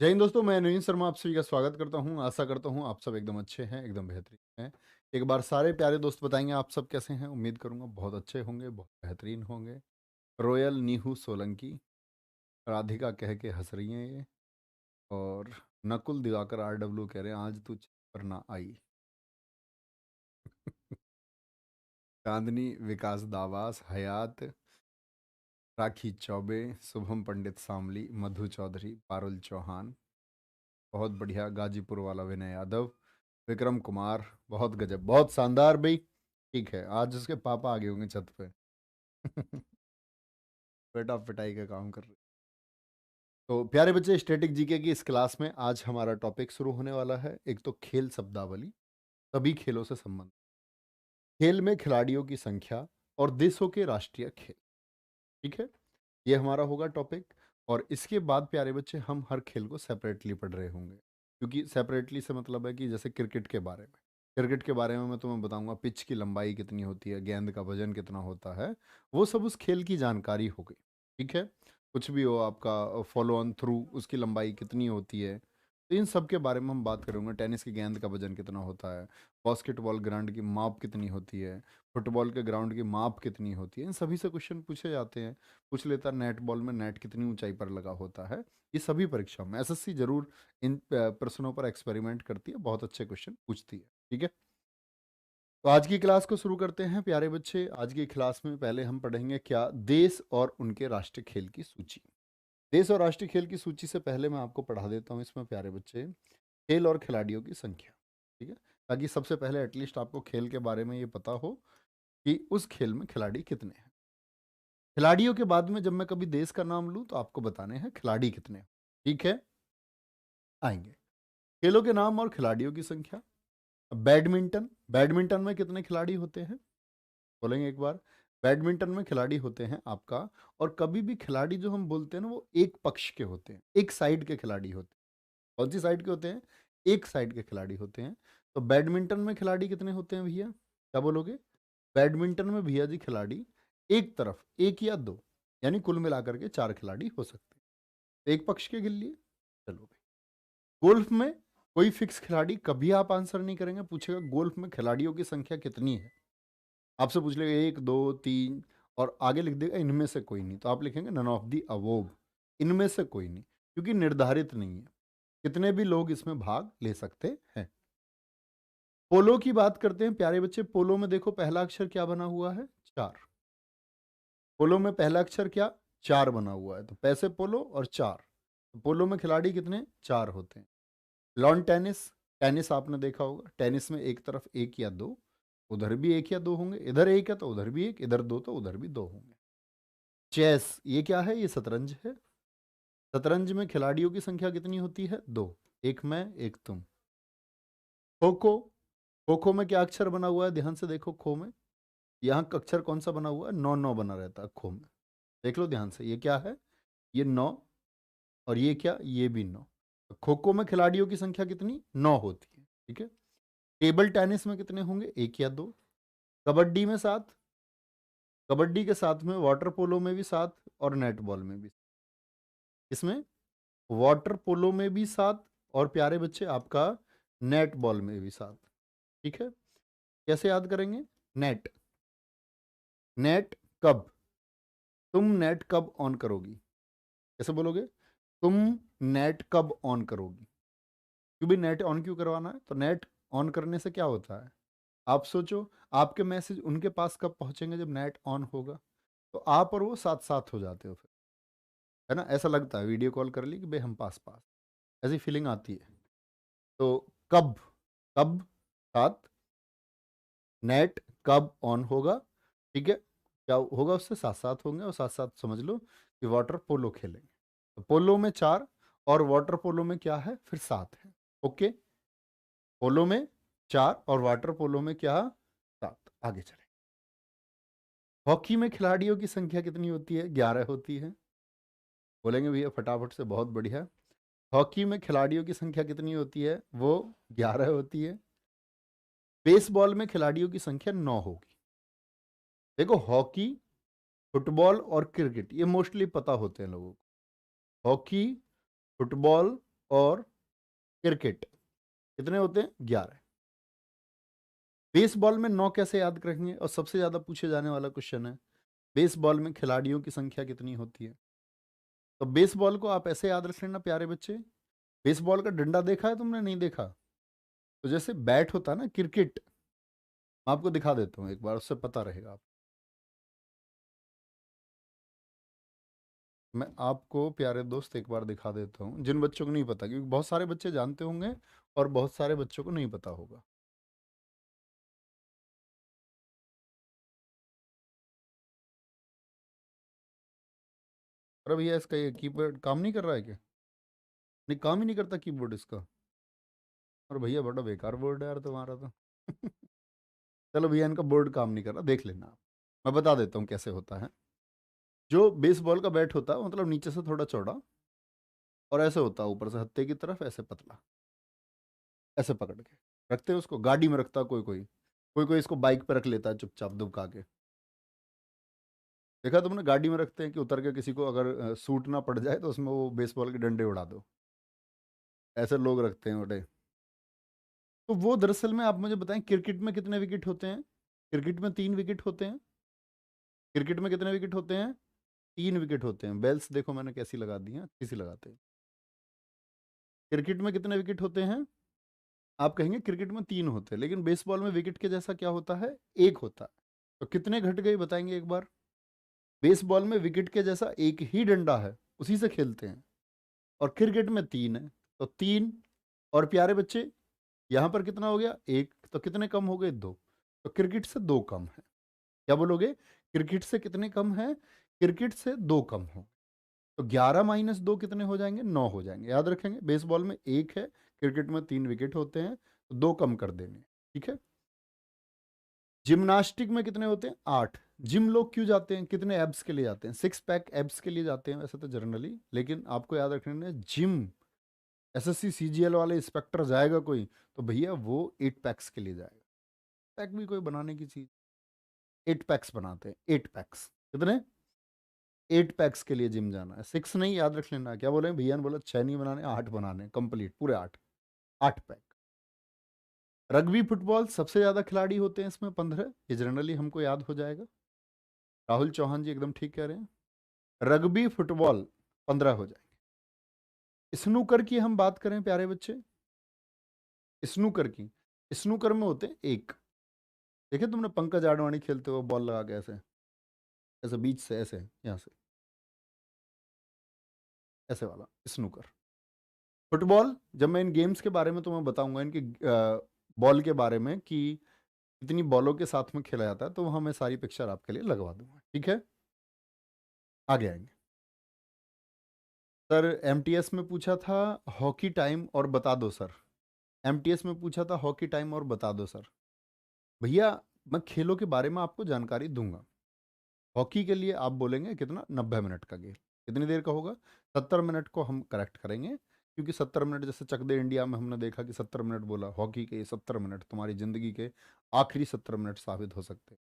जय हिंद दोस्तों, मैं नवीन शर्मा आप सभी का स्वागत करता हूं। आशा करता हूं आप सब एकदम अच्छे हैं, एकदम बेहतरीन हैं। एक बार सारे प्यारे दोस्त बताएंगे आप सब कैसे हैं। उम्मीद करूंगा बहुत अच्छे होंगे, बहुत बेहतरीन होंगे। रॉयल नीहू सोलंकी, राधिका कह के हंस रही हैं ये। और नकुल दिवाकर RW कह रहे हैं आज तू पर ना आई। चांदनी, विकास दावास, हयात, राखी चौबे, शुभम पंडित सामली, मधु चौधरी, पारुल चौहान, बहुत बढ़िया। गाजीपुर वाला विनय यादव, विक्रम कुमार, बहुत गजब, बहुत शानदार भाई। ठीक है, आज उसके पापा आ गए होंगे छत पे। बेटा पिटाई का काम कर रहे। तो प्यारे बच्चे, स्टैटिक जीके की इस क्लास में आज हमारा टॉपिक शुरू होने वाला है। एक तो खेल शब्दावली, सभी खेलों से संबंध, खेल में खिलाड़ियों की संख्या और देशों के राष्ट्रीय खेल। ठीक है, ये हमारा होगा टॉपिक। और इसके बाद प्यारे बच्चे हम हर खेल को सेपरेटली पढ़ रहे होंगे, क्योंकि सेपरेटली से मतलब है कि जैसे क्रिकेट के बारे में, क्रिकेट के बारे में मैं तुम्हें बताऊंगा पिच की लंबाई कितनी होती है, गेंद का वजन कितना होता है। वो सब उस खेल की जानकारी हो गई। ठीक है, कुछ भी हो आपका फॉलो ऑन थ्रू, उसकी लंबाई कितनी होती है, तो इन सब के बारे में हम बात करेंगे। टेनिस की गेंद का वजन कितना होता है, बास्केटबॉल ग्राउंड की माप कितनी होती है, फुटबॉल के ग्राउंड की माप कितनी होती है, इन सभी से क्वेश्चन पूछे जाते हैं। पूछ लेता है नेट बॉल में नेट कितनी ऊंचाई पर लगा होता है। ये सभी परीक्षाओं में एसएससी जरूर इन प्रश्नों पर एक्सपेरिमेंट करती है, बहुत अच्छे क्वेश्चन पूछती है। ठीक है, तो आज की क्लास को शुरू करते हैं प्यारे बच्चे। आज की क्लास में पहले हम पढ़ेंगे क्या, देश और उनके राष्ट्रीय खेल की सूची। देश और राष्ट्रीय खेल की सूची से पहले मैं आपको पढ़ा देता हूँ इसमें प्यारे बच्चे, खेल और खिलाड़ियों की संख्या। ठीक है, ताकि सबसे पहले एटलीस्ट आपको खेल के बारे में ये पता हो कि उस खेल में खिलाड़ी कितने हैं। खिलाड़ियों के बाद में जब मैं कभी देश का नाम लूं तो आपको बताने हैं खिलाड़ी कितने हैं। ठीक है, आएंगे खेलों के नाम और खिलाड़ियों की संख्या। बैडमिंटन, बैडमिंटन में कितने खिलाड़ी होते हैं, बोलेंगे एक बार। बैडमिंटन में खिलाड़ी होते हैं आपका, और कभी भी खिलाड़ी जो हम बोलते हैं ना, वो एक पक्ष के होते हैं, एक साइड के खिलाड़ी होते हैं। कौन सी साइड के होते हैं, एक साइड के खिलाड़ी होते हैं। तो बैडमिंटन में खिलाड़ी कितने होते हैं भैया, क्या बोलोगे। बैडमिंटन में भैया जी खिलाड़ी एक तरफ एक या दो, यानी कुल मिलाकर के चार खिलाड़ी हो सकते हैं। तो एक पक्ष के गिन लिए। चलो भाई, गोल्फ में कोई फिक्स खिलाड़ी, कभी आप आंसर नहीं करेंगे, पूछेगा गोल्फ में खिलाड़ियों की संख्या कितनी है, आपसे पूछ लेगा एक दो तीन, और आगे लिख देगा इनमें से कोई नहीं, तो आप लिखेंगे नन ऑफ दी अबोव, इनमें से कोई नहीं, क्योंकि निर्धारित नहीं है, कितने भी लोग इसमें भाग ले सकते हैं। पोलो की बात करते हैं प्यारे बच्चे। पोलो में देखो पहला अक्षर क्या बना हुआ है, चार। पोलो में पहला अक्षर क्या, चार बना हुआ है, तो पैसे पोलो और चार, तो पोलो में खिलाड़ी कितने, चार होते हैं। लॉन टेनिस, टेनिस आपने देखा होगा, टेनिस में एक तरफ एक या दो, उधर भी एक या दो होंगे, इधर एक है तो उधर भी एक, इधर दो तो उधर भी दो होंगे। चेस, ये क्या है, ये शतरंज है। शतरंज में खिलाड़ियों की संख्या कितनी होती है, दो, एक मैं एक तुम। खो खो, खो खो में क्या अक्षर बना हुआ है, ध्यान से देखो, खो में यहाँ का अक्षर कौन सा बना हुआ है, नौ, नौ बना रहता है खो में। देख लो ध्यान से, ये क्या है, ये नौ, और ये क्या, ये भी नौ। खो खो में खिलाड़ियों की संख्या कितनी, नौ होती है। ठीक है, टेबल टेनिस में कितने होंगे, एक या दो। कबड्डी में सात, कबड्डी के साथ में वाटर पोलो में भी सात, और नेट बॉल में भी। इसमें वाटर पोलो में भी सात, और प्यारे बच्चे आपका नेट बॉल में भी सात। ठीक है, कैसे याद करेंगे, नेट, नेट कब, तुम नेट कब ऑन करोगी, कैसे बोलोगे, तुम नेट कब ऑन करोगी। क्यों भी नेट ऑन क्यों करवाना है, तो नेट ऑन करने से क्या होता है, आप सोचो, आपके मैसेज उनके पास कब पहुंचेंगे, जब नेट ऑन होगा, तो आप और वो साथ साथ हो जाते हो फिर, है ना। ऐसा लगता है वीडियो कॉल कर ली कि भाई हम पास पास, ऐसी फीलिंग आती है। तो कब, कब साथ, नेट कब ऑन होगा। ठीक है, क्या होगा, उससे साथ साथ होंगे, और साथ साथ समझ लो कि वाटर पोलो खेलेंगे। तो पोलो में चार, और वाटर पोलो में क्या है, फिर सात है। ओके, पोलो में चार और वाटर पोलो में क्या, सात। आगे चले, हॉकी में खिलाड़ियों की संख्या कितनी होती है, 11 होती है। बोलेंगे भैया फटाफट से, बहुत बढ़िया। हॉकी में खिलाड़ियों की संख्या कितनी होती है, वो 11 होती है। बेसबॉल में खिलाड़ियों की संख्या 9 होगी। देखो हॉकी, फुटबॉल और क्रिकेट ये मोस्टली पता होते हैं लोगों को। हॉकी, फुटबॉल और क्रिकेट कितने होते हैं? 11। बेसबॉल में 9 कैसे याद रखेंगे? और सबसे ज्यादा पूछे जाने वाला क्वेश्चन है, बेसबॉल में खिलाड़ियों की संख्या कितनी होती है? तो बेसबॉल को आप ऐसे याद रख लेना प्यारे बच्चे, बेसबॉल का डंडा देखा है तुमने? नहीं देखा? तो जैसे बैट होता है ना क्रिकेट, मैं आपको दिखा देता हूँ एक बार, उससे पता रहेगा आप। मैं आपको प्यारे दोस्त एक बार दिखा देता हूँ, जिन बच्चों को नहीं पता, क्योंकि बहुत सारे बच्चे जानते होंगे और बहुत सारे बच्चों को नहीं पता होगा। अरे भैया इसका ये कीबोर्ड काम नहीं कर रहा है क्या? नहीं, काम ही नहीं करता कीबोर्ड इसका। और भैया बड़ा बेकार बोर्ड है यार तुम्हारा तो। चलो भैया, इनका बोर्ड काम नहीं कर रहा, देख लेना आप। मैं बता देता हूँ कैसे होता है। जो बेसबॉल का बैट होता है, मतलब नीचे से थोड़ा चौड़ा और ऐसे होता है, ऊपर से हत्थे की तरफ ऐसे पतला, ऐसे पकड़ के रखते हैं उसको। गाड़ी में रखता है कोई कोई, कोई कोई इसको बाइक पे रख लेता है चुपचाप दुबका के। देखा तुमने? गाड़ी में रखते हैं कि उतर के किसी को अगर सूट ना पड़ जाए तो उसमें वो बेसबॉल के डंडे उड़ा दो। ऐसे लोग रखते हैं बड़े। तो वो दरअसल में आप मुझे बताएं, क्रिकेट में कितने विकेट होते हैं? क्रिकेट में 3 विकेट होते हैं। क्रिकेट में कितने विकेट होते हैं? 3 विकेट होते हैं। बेल्स देखो मैंने कैसी लगा दी हैं, किसी लगाते हैं। क्रिकेट में कितने विकेट होते हैं? आप कहेंगे क्रिकेट में 3 होते हैं, लेकिन बेसबॉल में विकेट के जैसा क्या होता है? एक होता है। तो कितने घट गए बताएंगे एक बार? बेसबॉल में विकेट के जैसा एक ही डंडा है, उसी से खेलते हैं, और क्रिकेट में 3 है। तो 3, और प्यारे बच्चे यहां पर कितना हो गया? 1। तो कितने कम हो गए? 2। तो क्रिकेट से 2 कम है। क्या बोलोगे? क्रिकेट से कितने कम है? क्रिकेट से 2 कम हो। तो 11 - 2 कितने हो जाएंगे? 9 हो जाएंगे। याद रखेंगे, बेसबॉल में 1 है, क्रिकेट में 3 विकेट होते हैं, तो 2 कम कर देंगे। ठीक है। जिम्नास्टिक में कितने होते हैं? 8। जिम लोग क्यों जाते हैं? कितने एब्स के लिए जाते हैं? 6 पैक एब्स के लिए जाते हैं वैसे तो जनरली, लेकिन आपको याद रखना है, जिम एसएससी सीजीएल वाले इंस्पेक्टर जाएगा कोई, तो भैया वो 8 पैक्स के लिए जाएगा। पैक भी कोई बनाने की चीज, 8 पैक्स बनाते हैं। 8 पैक्स कितने? 8 पैक्स के लिए जिम जाना है, 6 नहीं, याद रख लेना। क्या बोले भैया ने? बोला 6 नहीं बनाने, 8 बनाने, कंप्लीट पूरे 8। 8 पैक। रग्बी फुटबॉल सबसे ज्यादा खिलाड़ी होते हैं इसमें, 15। ये जनरली हमको याद हो जाएगा। राहुल चौहान जी एकदम ठीक कह रहे हैं। रग्बी फुटबॉल 15 हो जाएंगे। स्नूकर की हम बात करें प्यारे बच्चे, स्नूकर की, स्नूकर में होते हैं 1। देखे तुमने पंकज आडवाणी खेलते हुए बॉल लगा के ऐसे, ऐसे बीच से ऐसे, यहाँ से ऐसे वाला स्नूकर। फुटबॉल, जब मैं इन गेम्स के बारे में तुम्हें बताऊंगा, इनके बॉल के बारे में कि कितनी बॉलों के साथ में खेला जाता है, तो वहां मैं सारी पिक्चर आपके लिए लगवा दूंगा। ठीक है, आगे आएंगे। सर एमटीएस में पूछा था हॉकी टाइम और बता दो सर। एमटीएस में पूछा था हॉकी टाइम और बता दो सर। भैया मैं खेलों के बारे में आपको जानकारी दूंगा। हॉकी के लिए आप बोलेंगे कितना? 90 मिनट का गेम। कितनी देर का होगा? 70 मिनट को हम करेक्ट करेंगे, क्योंकि 70 मिनट, जैसे चक दे इंडिया में हमने देखा कि 70 मिनट बोला, हॉकी के 70 मिनट तुम्हारी जिंदगी के आखिरी 70 मिनट साबित हो सकते हैं।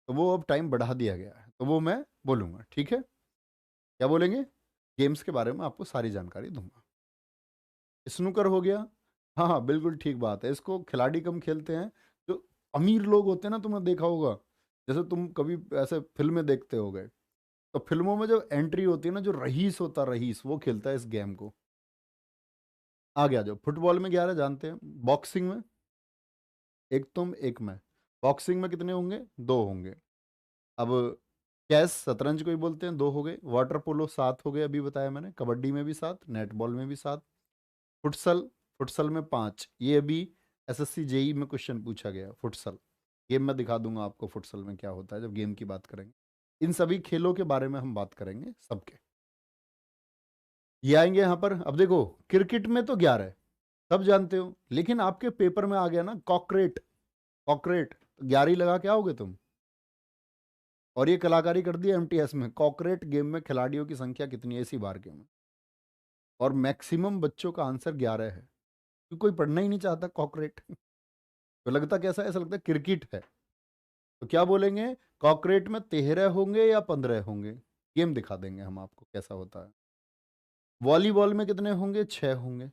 तो वो अब टाइम बढ़ा दिया गया है, तो वो मैं बोलूँगा। ठीक है, क्या बोलेंगे? गेम्स के बारे में आपको सारी जानकारी दूंगा। स्नूकर हो गया। हाँ हाँ बिल्कुल ठीक बात है, इसको खिलाड़ी कम खेलते हैं। जो अमीर लोग होते हैं ना, तुमने देखा होगा, जैसे तुम कभी ऐसे फिल्में देखते होगे, तो फिल्मों में जो एंट्री होती है ना, जो रईस होता, रईस वो खेलता है इस गेम को। आ गया। जो फुटबॉल में 11 जानते हैं। बॉक्सिंग में एक तुम एक मैं। बॉक्सिंग में कितने होंगे? 2 होंगे। अब चेस, शतरंज को ही बोलते हैं, 2 हो गए। वाटर पोलो 7 हो गए, अभी बताया मैंने। कबड्डी में भी 7, नेटबॉल में भी 7। फुटसल, फुटसल में 5। ये अभी एसएससी जेई में क्वेश्चन पूछा गया, फुटसल। गेम में दिखा दूंगा आपको फुटसल में क्या होता है जब गेम की बात करेंगे। इन सभी खेलों के बारे में हम बात करेंगे सबके। ये आएंगे यहाँ पर। अब देखो, क्रिकेट में तो 11 है, सब जानते हो, लेकिन आपके पेपर में आ गया ना कॉकरेट। कॉकरेट 11 ही लगा के आओगे तुम। और ये कलाकारी कर दी एमटीएस में, कॉकरेट गेम में खिलाड़ियों की संख्या कितनी है इसी बार के में। और मैक्सिमम बच्चों का आंसर 11 है, क्योंकि कोई पढ़ना ही नहीं चाहता कॉकरेट। तो लगता कैसा है? ऐसा लगता है क्रिकेट है। तो क्या बोलेंगे? कॉकरेट में 13 होंगे या 15 होंगे? गेम दिखा देंगे हम आपको कैसा होता है। वॉलीबॉल में कितने होंगे? 6 होंगे।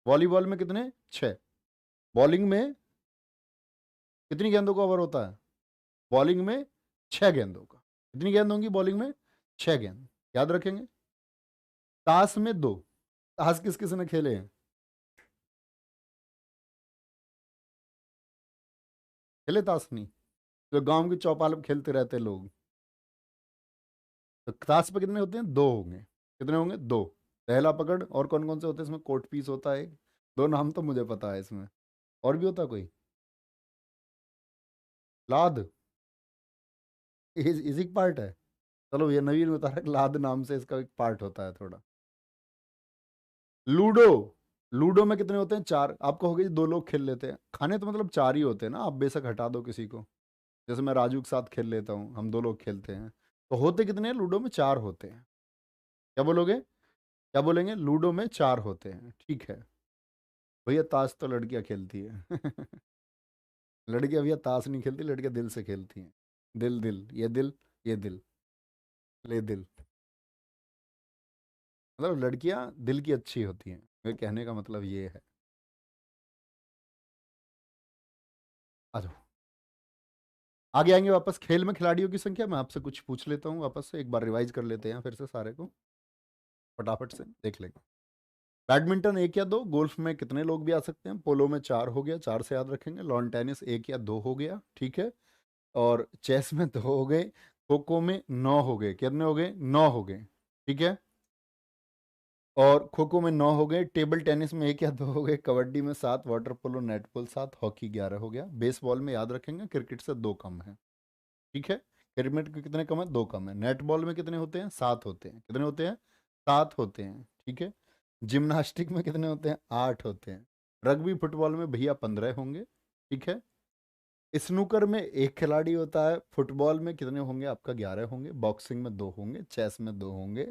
वॉलीबॉल में कितने? 6। बॉलिंग में कितनी गेंदों का ओवर होता है? बॉलिंग में 6 गेंदों का। कितनी गेंद होंगी बॉलिंग में? 6 गेंद। याद रखेंगे। ताश में 2। ताश किस किस ने खेले हैं? खेले ताश नहीं? जो गांव की चौपाल पे खेलते रहते लोग। तो ताश पे कितने होते हैं? 2 होंगे। कितने होंगे? 2। पहला पकड़। और कौन कौन से होते हैं इसमें? कोर्ट पीस होता है एक। 2 नाम तो मुझे पता है इसमें। और भी होता है कोई? लाद। इसी का पार्ट है। चलो ये नवीन बता रहा है, लाद नाम से इसका एक पार्ट होता है थोड़ा। लूडो। लूडो में कितने होते हैं? 4। आप कहोगे जी 2 लोग खेल लेते हैं, खाने तो मतलब 4 ही होते हैं ना, आप बेशक हटा दो किसी को। जैसे मैं राजू के साथ खेल लेता हूँ, हम 2 लोग खेलते हैं। तो होते कितने हैं लूडो में? 4 होते हैं। क्या बोलोगे? क्या बोलेंगे? लूडो में 4 होते हैं, ठीक है। भैया ताश तो लड़कियां खेलती है। लड़कियां भैया ताश नहीं खेलती, लड़कियां दिल से खेलती हैं। दिल दिल, ये दिल, ये दिल, ले दिल। मतलब लड़कियां दिल की अच्छी होती हैं, मेरे कहने का मतलब ये है। आ जाओ। आगे आएंगे वापस। खेल में खिलाड़ियों की संख्या, मैं आपसे कुछ पूछ लेता हूँ वापस से, एक बार रिवाइज कर लेते हैं फिर से सारे को, फटाफट से देख लेंगे। बैडमिंटन 1 या 2। गोल्फ में कितने लोग भी आ सकते हैं? पोलो में 4 हो गया, 4 से याद रखेंगे। लॉन टेनिस 1 या 2 हो गया, ठीक है। और चेस में 2 हो गए। खो खो में 9 हो गए। कितने हो गए? 9 हो गए, ठीक है। और खो खो में 9 हो गए। टेबल टेनिस में 1 या 2 हो गए। कबड्डी में 7। वाटर पोलो, नेट पोल 7। हॉकी 11 हो गया। बेसबॉल में याद रखेंगे क्रिकेट से 2 कम है, ठीक है। क्रिकेट के कितने कम है? 2 कम है। नेट बॉल में कितने होते हैं? 7 होते हैं। कितने होते हैं? 7 होते हैं, ठीक है। जिम्नास्टिक में कितने होते हैं? 8 होते हैं। रग्बी फुटबॉल में भैया 15 होंगे, ठीक है। स्नूकर में 1 खिलाड़ी होता है। फुटबॉल में कितने होंगे आपका? 11 होंगे। बॉक्सिंग में 2 होंगे। चेस में 2 होंगे।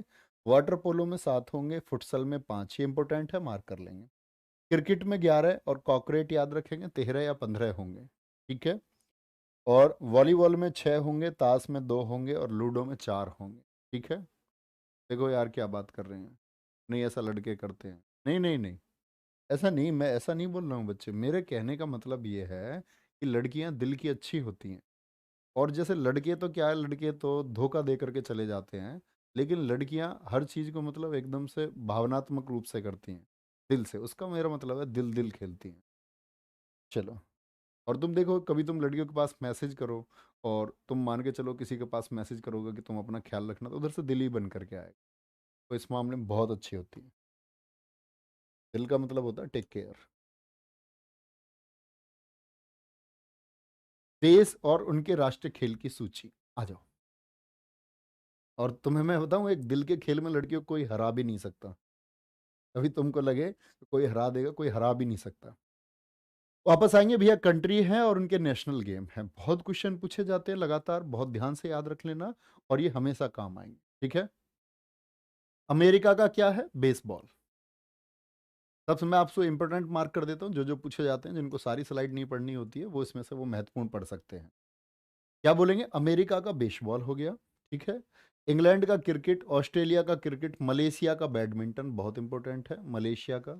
वाटर पोलो में 7 होंगे। फुटसल में 5। ये इंपॉर्टेंट है, मार्क कर लेंगे। क्रिकेट में 11 और कॉकरेट याद रखेंगे 13 या 15 होंगे, ठीक है। और वॉलीबॉल में 6 होंगे। ताश में 2 होंगे और लूडो में 4 होंगे, ठीक है। देखो यार क्या बात कर रहे हैं। नहीं ऐसा लड़के करते हैं। नहीं नहीं नहीं, ऐसा नहीं, मैं ऐसा नहीं बोल रहा हूँ बच्चे। मेरे कहने का मतलब ये है कि लड़कियां दिल की अच्छी होती हैं। और जैसे लड़के तो क्या है, लड़के तो धोखा दे करके चले जाते हैं। लेकिन लड़कियां हर चीज़ को मतलब एकदम से भावनात्मक रूप से करती हैं, दिल से। उसका मेरा मतलब है दिल दिल खेलती हैं। चलो। और तुम देखो, कभी तुम लड़कियों के पास मैसेज करो, और तुम मान के चलो किसी के पास मैसेज करोगे कि तुम अपना ख्याल रखना, तो उधर से दिल ही बन करके आएगा। तो इस मामले में बहुत अच्छी होती है। दिल का मतलब होता है टेक केयर। देश और उनके राष्ट्रीय खेल की सूची। आ जाओ। और तुम्हें मैं बताऊं, एक दिल के खेल में लड़कियों को कोई हरा भी नहीं सकता। अभी तुमको लगे कि कोई हरा देगा, कोई हरा भी नहीं सकता। वापस आएंगे भैया। कंट्री है और उनके नेशनल गेम है। बहुत क्वेश्चन पूछे जाते हैं लगातार, बहुत ध्यान से याद रख लेना, और ये हमेशा काम आएंगे, ठीक है। अमेरिका का क्या है? बेसबॉल। सबसे मैं आपसे इंपॉर्टेंट मार्क कर देता हूँ, जो जो पूछे जाते हैं, जिनको सारी स्लाइड नहीं पढ़नी होती है वो इसमें से वो महत्वपूर्ण पढ़ सकते हैं। क्या बोलेंगे? अमेरिका का बेसबॉल हो गया, ठीक है। इंग्लैंड का क्रिकेट, ऑस्ट्रेलिया का क्रिकेट, मलेशिया का बैडमिंटन, बहुत इंपॉर्टेंट है। मलेशिया का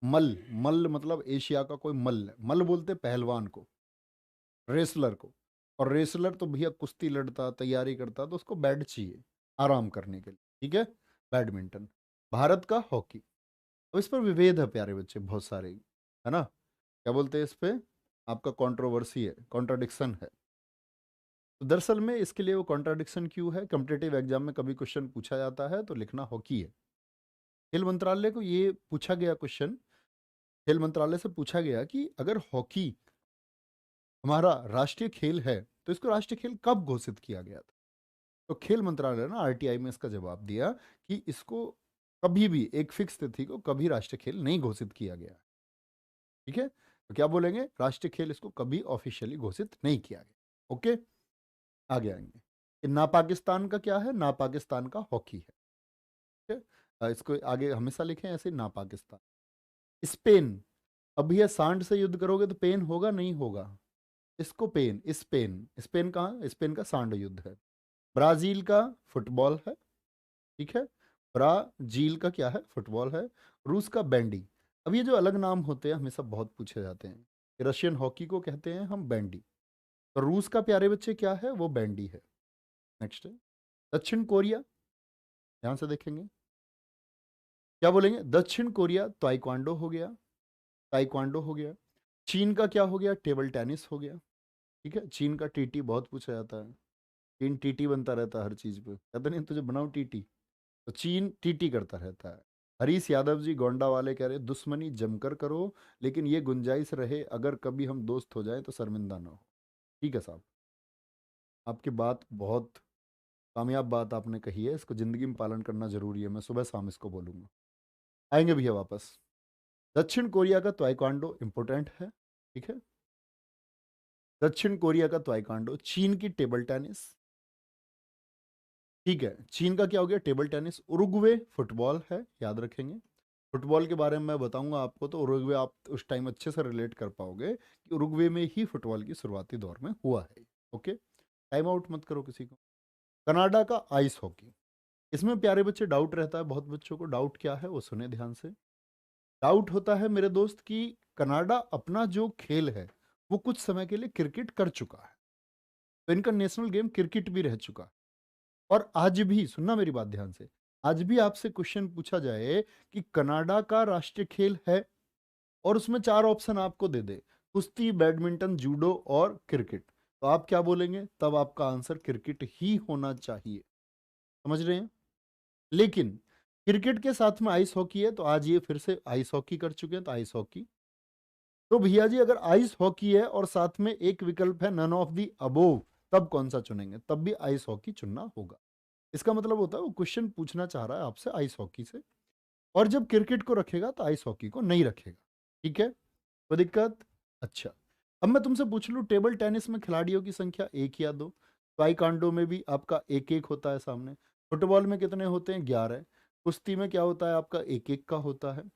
मल, मल मतलब एशिया का कोई मल है। मल बोलते पहलवान को, रेसलर को। और रेसलर तो भैया कुश्ती लड़ता, तैयारी करता, तो उसको बैड चाहिए आराम करने के लिए, ठीक है। बैडमिंटन। भारत का हॉकी। अब इस पर विभेद है प्यारे बच्चे, बहुत सारे, है ना। क्या बोलते हैं इस पे? आपका कंट्रोवर्सी है, कॉन्ट्राडिक्शन है। तो दरअसल में इसके लिए वो कॉन्ट्राडिक्शन क्यों है? कॉम्पिटेटिव एग्जाम में कभी क्वेश्चन पूछा जाता है तो लिखना हॉकी है। खेल मंत्रालय को ये पूछा गया क्वेश्चन, खेल मंत्रालय से पूछा गया कि अगर हॉकी हमारा राष्ट्रीय खेल है तो इसको राष्ट्रीय खेल कब घोषित किया गया था। तो खेल मंत्रालय ने आरटीआई में इसका जवाब दिया कि इसको कभी भी एक फिक्स तिथि को कभी राष्ट्रीय खेल नहीं घोषित किया गया है, ठीक है। तो क्या बोलेंगे? राष्ट्रीय खेल इसको कभी ऑफिशियली घोषित नहीं किया गया, ओके। आगे आएंगे। ये ना पाकिस्तान का क्या है? ना पाकिस्तान का हॉकी है, ठीक है। इसको आगे हमेशा लिखें ऐसे, ना पाकिस्तान। स्पेन। अब ये सांड से युद्ध करोगे तो पेन होगा नहीं होगा? इसको पेन, स्पेन, स्पेन कहाँ? स्पेन का सांड युद्ध है। ब्राजील का फुटबॉल है, ठीक है। ब्राजील का क्या है? फुटबॉल है। रूस का बैंडी। अब ये जो अलग नाम होते हैं हमेशा बहुत पूछे जाते हैं। रशियन हॉकी को कहते हैं हम बैंडी। तो रूस का प्यारे बच्चे क्या है? वो बैंडी है। नेक्स्ट है दक्षिण कोरिया। ध्यान से देखेंगे क्या बोलेंगे? दक्षिण कोरिया ताइक्वांडो हो गया। ताइक्वांडो हो गया। चीन का क्या हो गया? टेबल टेनिस हो गया। ठीक है, चीन का टीटी बहुत पूछा जाता है। चीन टीटी बनता रहता है हर चीज पे, कहते नहीं तुझे बनाओ टीटी। तो चीन टीटी करता रहता है। हरीश यादव जी गोंडा वाले कह रहे दुश्मनी जमकर करो, लेकिन ये गुंजाइश रहे अगर कभी हम दोस्त हो जाए तो शर्मिंदा ना हो। ठीक है साहब, आपकी बात बहुत कामयाब बात आपने कही है, इसको जिंदगी में पालन करना जरूरी है, मैं सुबह शाम इसको बोलूंगा। आएंगे भैया वापस। दक्षिण कोरिया का ताइक्वांडो इंपोर्टेंट है। ठीक है, दक्षिण कोरिया का ताइक्वांडो। चीन की टेबल टेनिस। ठीक है, चीन का क्या हो गया? Table tennis. उरुग्वे फुटबॉल है, याद रखेंगे। फुटबॉल के बारे में मैं बताऊंगा आपको, तो उरुग्वे आप उस टाइम अच्छे से रिलेट कर पाओगे कि उरुग्वे में ही फुटबॉल की शुरुआती दौर में हुआ है। ओके, टाइम आउट मत करो किसी को। कनाडा का आइस हॉकी। इसमें प्यारे बच्चे डाउट रहता है, बहुत बच्चों को डाउट क्या है वो सुने ध्यान से। डाउट होता है मेरे दोस्त कि कनाडा अपना जो खेल है वो कुछ समय के लिए क्रिकेट कर चुका है, तो इनका नेशनल गेम क्रिकेट भी रह चुका है। और आज भी सुनना मेरी बात ध्यान से, आज भी आपसे क्वेश्चन पूछा जाए कि कनाडा का राष्ट्रीय खेल है और उसमें चार ऑप्शन आपको दे दे, कुश्ती, बैडमिंटन, जूडो और क्रिकेट, तो आप क्या बोलेंगे? तब आपका आंसर क्रिकेट ही होना चाहिए। समझ रहे हैं? लेकिन क्रिकेट के साथ में आइस हॉकी है, तो आज ये फिर से आइस हॉकी कर चुके हैं, तो आइस हॉकी। तो भैया जी अगर आइस हॉकी है और साथ में एक विकल्प है नन ऑफ दी अबोव, तब कौन सा चुनेंगे? तब भी आइस हॉकी चुनना होगा। इसका मतलब होता है वो क्वेश्चन पूछना चाह रहा है आपसे आइस हॉकी से, और जब क्रिकेट को रखेगा तो आइस हॉकी को नहीं रखेगा। ठीक है, कोई दिक्कत? अच्छा, अब मैं तुमसे पूछ लूं टेबल टेनिस में खिलाड़ियों की संख्या एक या दो? ताइक्वांडो में भी आपका एक एक होता है सामने। फुटबॉल में कितने होते हैं? 11। कुश्ती में क्या होता है आपका? एक एक का होता है।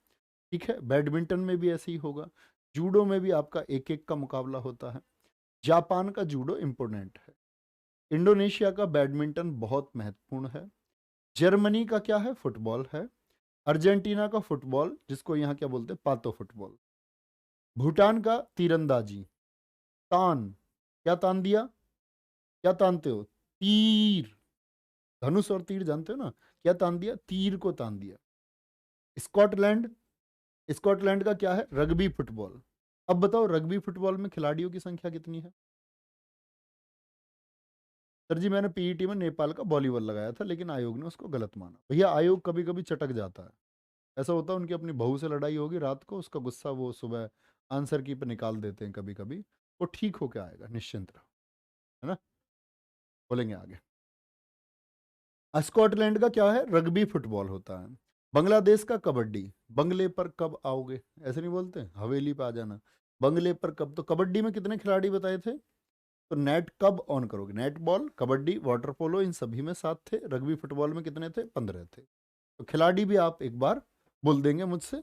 ठीक है, बैडमिंटन में भी ऐसे ही होगा। जूडो में भी आपका एक एक का मुकाबला होता है। जापान का जूडो इंपोर्टेंट है। इंडोनेशिया का बैडमिंटन बहुत महत्वपूर्ण है। जर्मनी का क्या है? फुटबॉल है। अर्जेंटीना का फुटबॉल, जिसको यहाँ क्या बोलते हैं? पातो फुटबॉल। भूटान का तीरंदाजी। तान, क्या तान दिया? क्या तानते हो? तीर। धनुष और तीर जानते हो ना? क्या तान दिया? तीर को तान दिया। स्कॉटलैंड, स्कॉटलैंड का क्या है? Rugby football. अब बताओ रग्बी फुटबॉल में खिलाड़ियों की संख्या कितनी है? सर जी मैंने पीईटी में नेपाल का वॉलीबॉल लगाया था, लेकिन आयोग ने उसको गलत माना। भैया आयोग कभी कभी चटक जाता है, ऐसा होता है, उनकी अपनी बहू से लड़ाई होगी रात को, उसका गुस्सा वो सुबह आंसर की पे निकाल देते हैं कभी कभी। वो ठीक होके आएगा, निश्चिंत रहो, है ना? बोलेंगे आगे। स्कॉटलैंड का क्या है? रग्बी फुटबॉल होता है। बांग्लादेश का कबड्डी। बंगले पर कब आओगे, ऐसे नहीं बोलते, हवेली पे आ जाना। बंगले पर कब, तो कबड्डी में कितने खिलाड़ी बताए थे? तो नेट कब ऑन करोगे? Netball, kabaddi, water polo, इन सभी में 7 थे। रग्बी फुटबॉल में कितने थे? 15 थे। तो खिलाड़ी भी आप एक बार बोल देंगे मुझसे,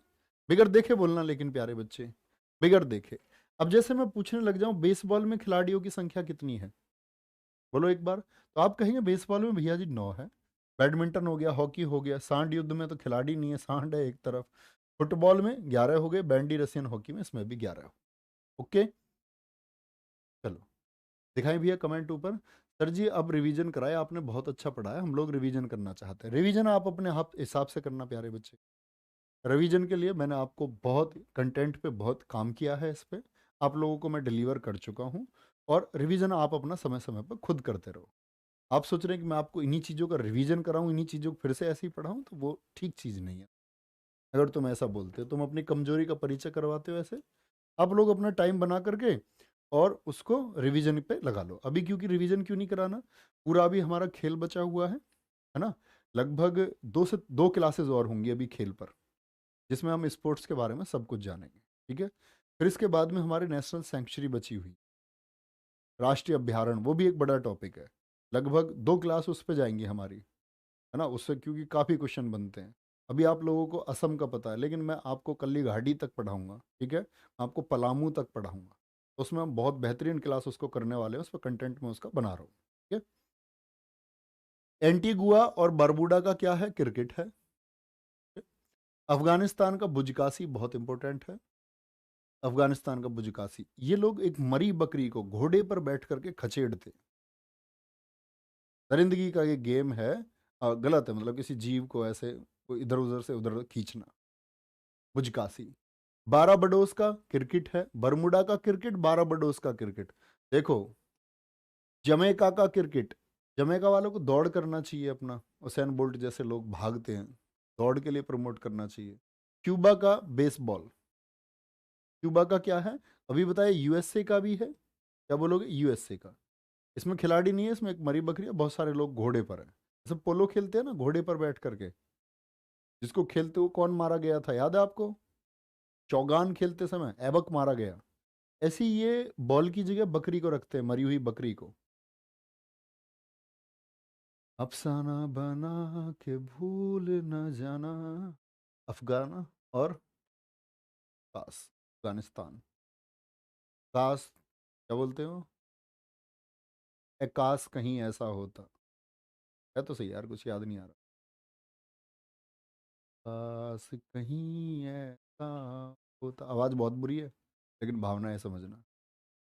बिगर देखे बोलना लेकिन प्यारे बच्चे, बिगर देखे। अब जैसे मैं पूछने लग जाऊं बेसबॉल में खिलाड़ियों की संख्या कितनी है, बोलो एक बार। तो आप कहेंगे बेसबॉल में भैया जी 9 है। बैडमिंटन हो गया, हॉकी हो गया, सांड युद्ध में तो खिलाड़ी नहीं है, सांड है एक तरफ। फुटबॉल में 11 हो गए, बैंडी रसियन हॉकी में इसमें भी 11 हो। ओके, चलो दिखाएं भैया कमेंट ऊपर। सर जी अब रिवीजन कराए आपने, बहुत अच्छा पढ़ाया, हम लोग रिवीजन करना चाहते हैं। रिवीजन आप अपने हिसाब से करना प्यारे बच्चे। रिवीजन के लिए मैंने आपको बहुत कंटेंट पे बहुत काम किया है, इस पे आप लोगों को मैं डिलीवर कर चुका हूँ। और रिवीजन आप अपना समय समय पर खुद करते रहो। आप सोच रहे हैं कि मैं आपको इन्हीं चीज़ों का रिवीजन कराऊं, इन्हीं चीज़ों को फिर से ऐसे ही पढ़ाऊं, तो वो ठीक चीज़ नहीं है। अगर तुम ऐसा बोलते हो, तुम अपनी कमजोरी का परिचय करवाते हो ऐसे। आप लोग अपना टाइम बना करके और उसको रिवीजन पे लगा लो अभी, क्योंकि रिवीजन क्यों नहीं कराना? पूरा अभी हमारा खेल बचा हुआ है ना? लगभग 2 क्लासेस और होंगी अभी खेल पर, जिसमें हम स्पोर्ट्स के बारे में सब कुछ जानेंगे। ठीक है, फिर इसके बाद में हमारे नेशनल सेंचुरी बची हुई, राष्ट्रीय अभ्यारण्य, वो भी एक बड़ा टॉपिक है। लगभग 2 क्लास उस पर जाएंगी हमारी, है ना? उससे क्योंकि काफ़ी क्वेश्चन बनते हैं। अभी आप लोगों को असम का पता है, लेकिन मैं आपको कल्ली घाटी तक पढ़ाऊंगा। ठीक है, आपको पलामू तक पढ़ाऊंगा। तो उसमें हम बहुत बेहतरीन क्लास उसको करने वाले हैं, उस पर कंटेंट में उसका बना रहा हूँ। ठीक है, एंटीगुआ और बरबूडा का क्या है? क्रिकेट है। अफगानिस्तान का बुजकासी बहुत इंपॉर्टेंट है। अफगानिस्तान का बुजकासी, ये लोग एक मरी बकरी को घोड़े पर बैठ करके खचेड़ते। दरिंदगी का ये गेम है। गलत है, मतलब किसी जीव को ऐसे इधर उधर से उधर खींचना। बुजकासी। बारबाडोस का क्रिकेट है, बरमुडा का क्रिकेट, बारबाडोस का क्रिकेट। देखो, जमैका का क्रिकेट। जमैका वालों को दौड़ करना चाहिए अपना, उसेन बोल्ट जैसे लोग भागते हैं, दौड़ के लिए प्रमोट करना चाहिए। क्यूबा का बेसबॉल। क्यूबा का क्या है, अभी बताया। यूएसए का भी है, क्या बोलोगे, यूएसए का। इसमें खिलाड़ी नहीं है, इसमें एक मरी बकरी है, बहुत सारे लोग घोड़े पर है। जैसे पोलो खेलते हैं ना घोड़े पर बैठ करके, जिसको खेलते हुए कौन मारा गया था याद है आपको, चौगान खेलते समय ऐबक मारा गया। ऐसे ही ये बॉल की जगह बकरी को रखते हैं, मरी हुई बकरी को। अफसाना बना के भूल न जाना। अफगाना और कास, अफगानिस्तान। कास, क्या बोलते हो, ए काश कहीं ऐसा होता। है तो सही यार, कुछ याद नहीं आ रहा। काश कहीं ऐसा होता, आवाज बहुत बुरी है, लेकिन भावना है, समझना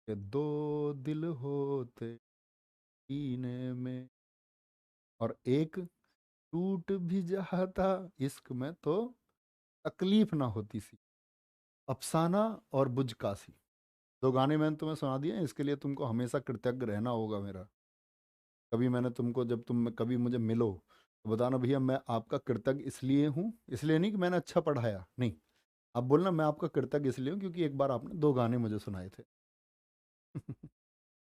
कि दो दिल होते सीने में, और एक टूट भी जाता इश्क में तो तकलीफ ना होती सी। अफसाना और बुजकासी, दो गाने मैंने तुम्हें सुना दिए हैं, इसके लिए तुमको हमेशा कृतज्ञ रहना होगा मेरा। कभी मैंने तुमको, जब तुम कभी मुझे मिलो तो बताना भैया मैं आपका कृतज्ञ इसलिए हूँ, इसलिए नहीं कि मैंने अच्छा पढ़ाया, नहीं। आप बोलना मैं आपका कृतज्ञ इसलिए हूँ क्योंकि एक बार आपने दो गाने मुझे सुनाए थे।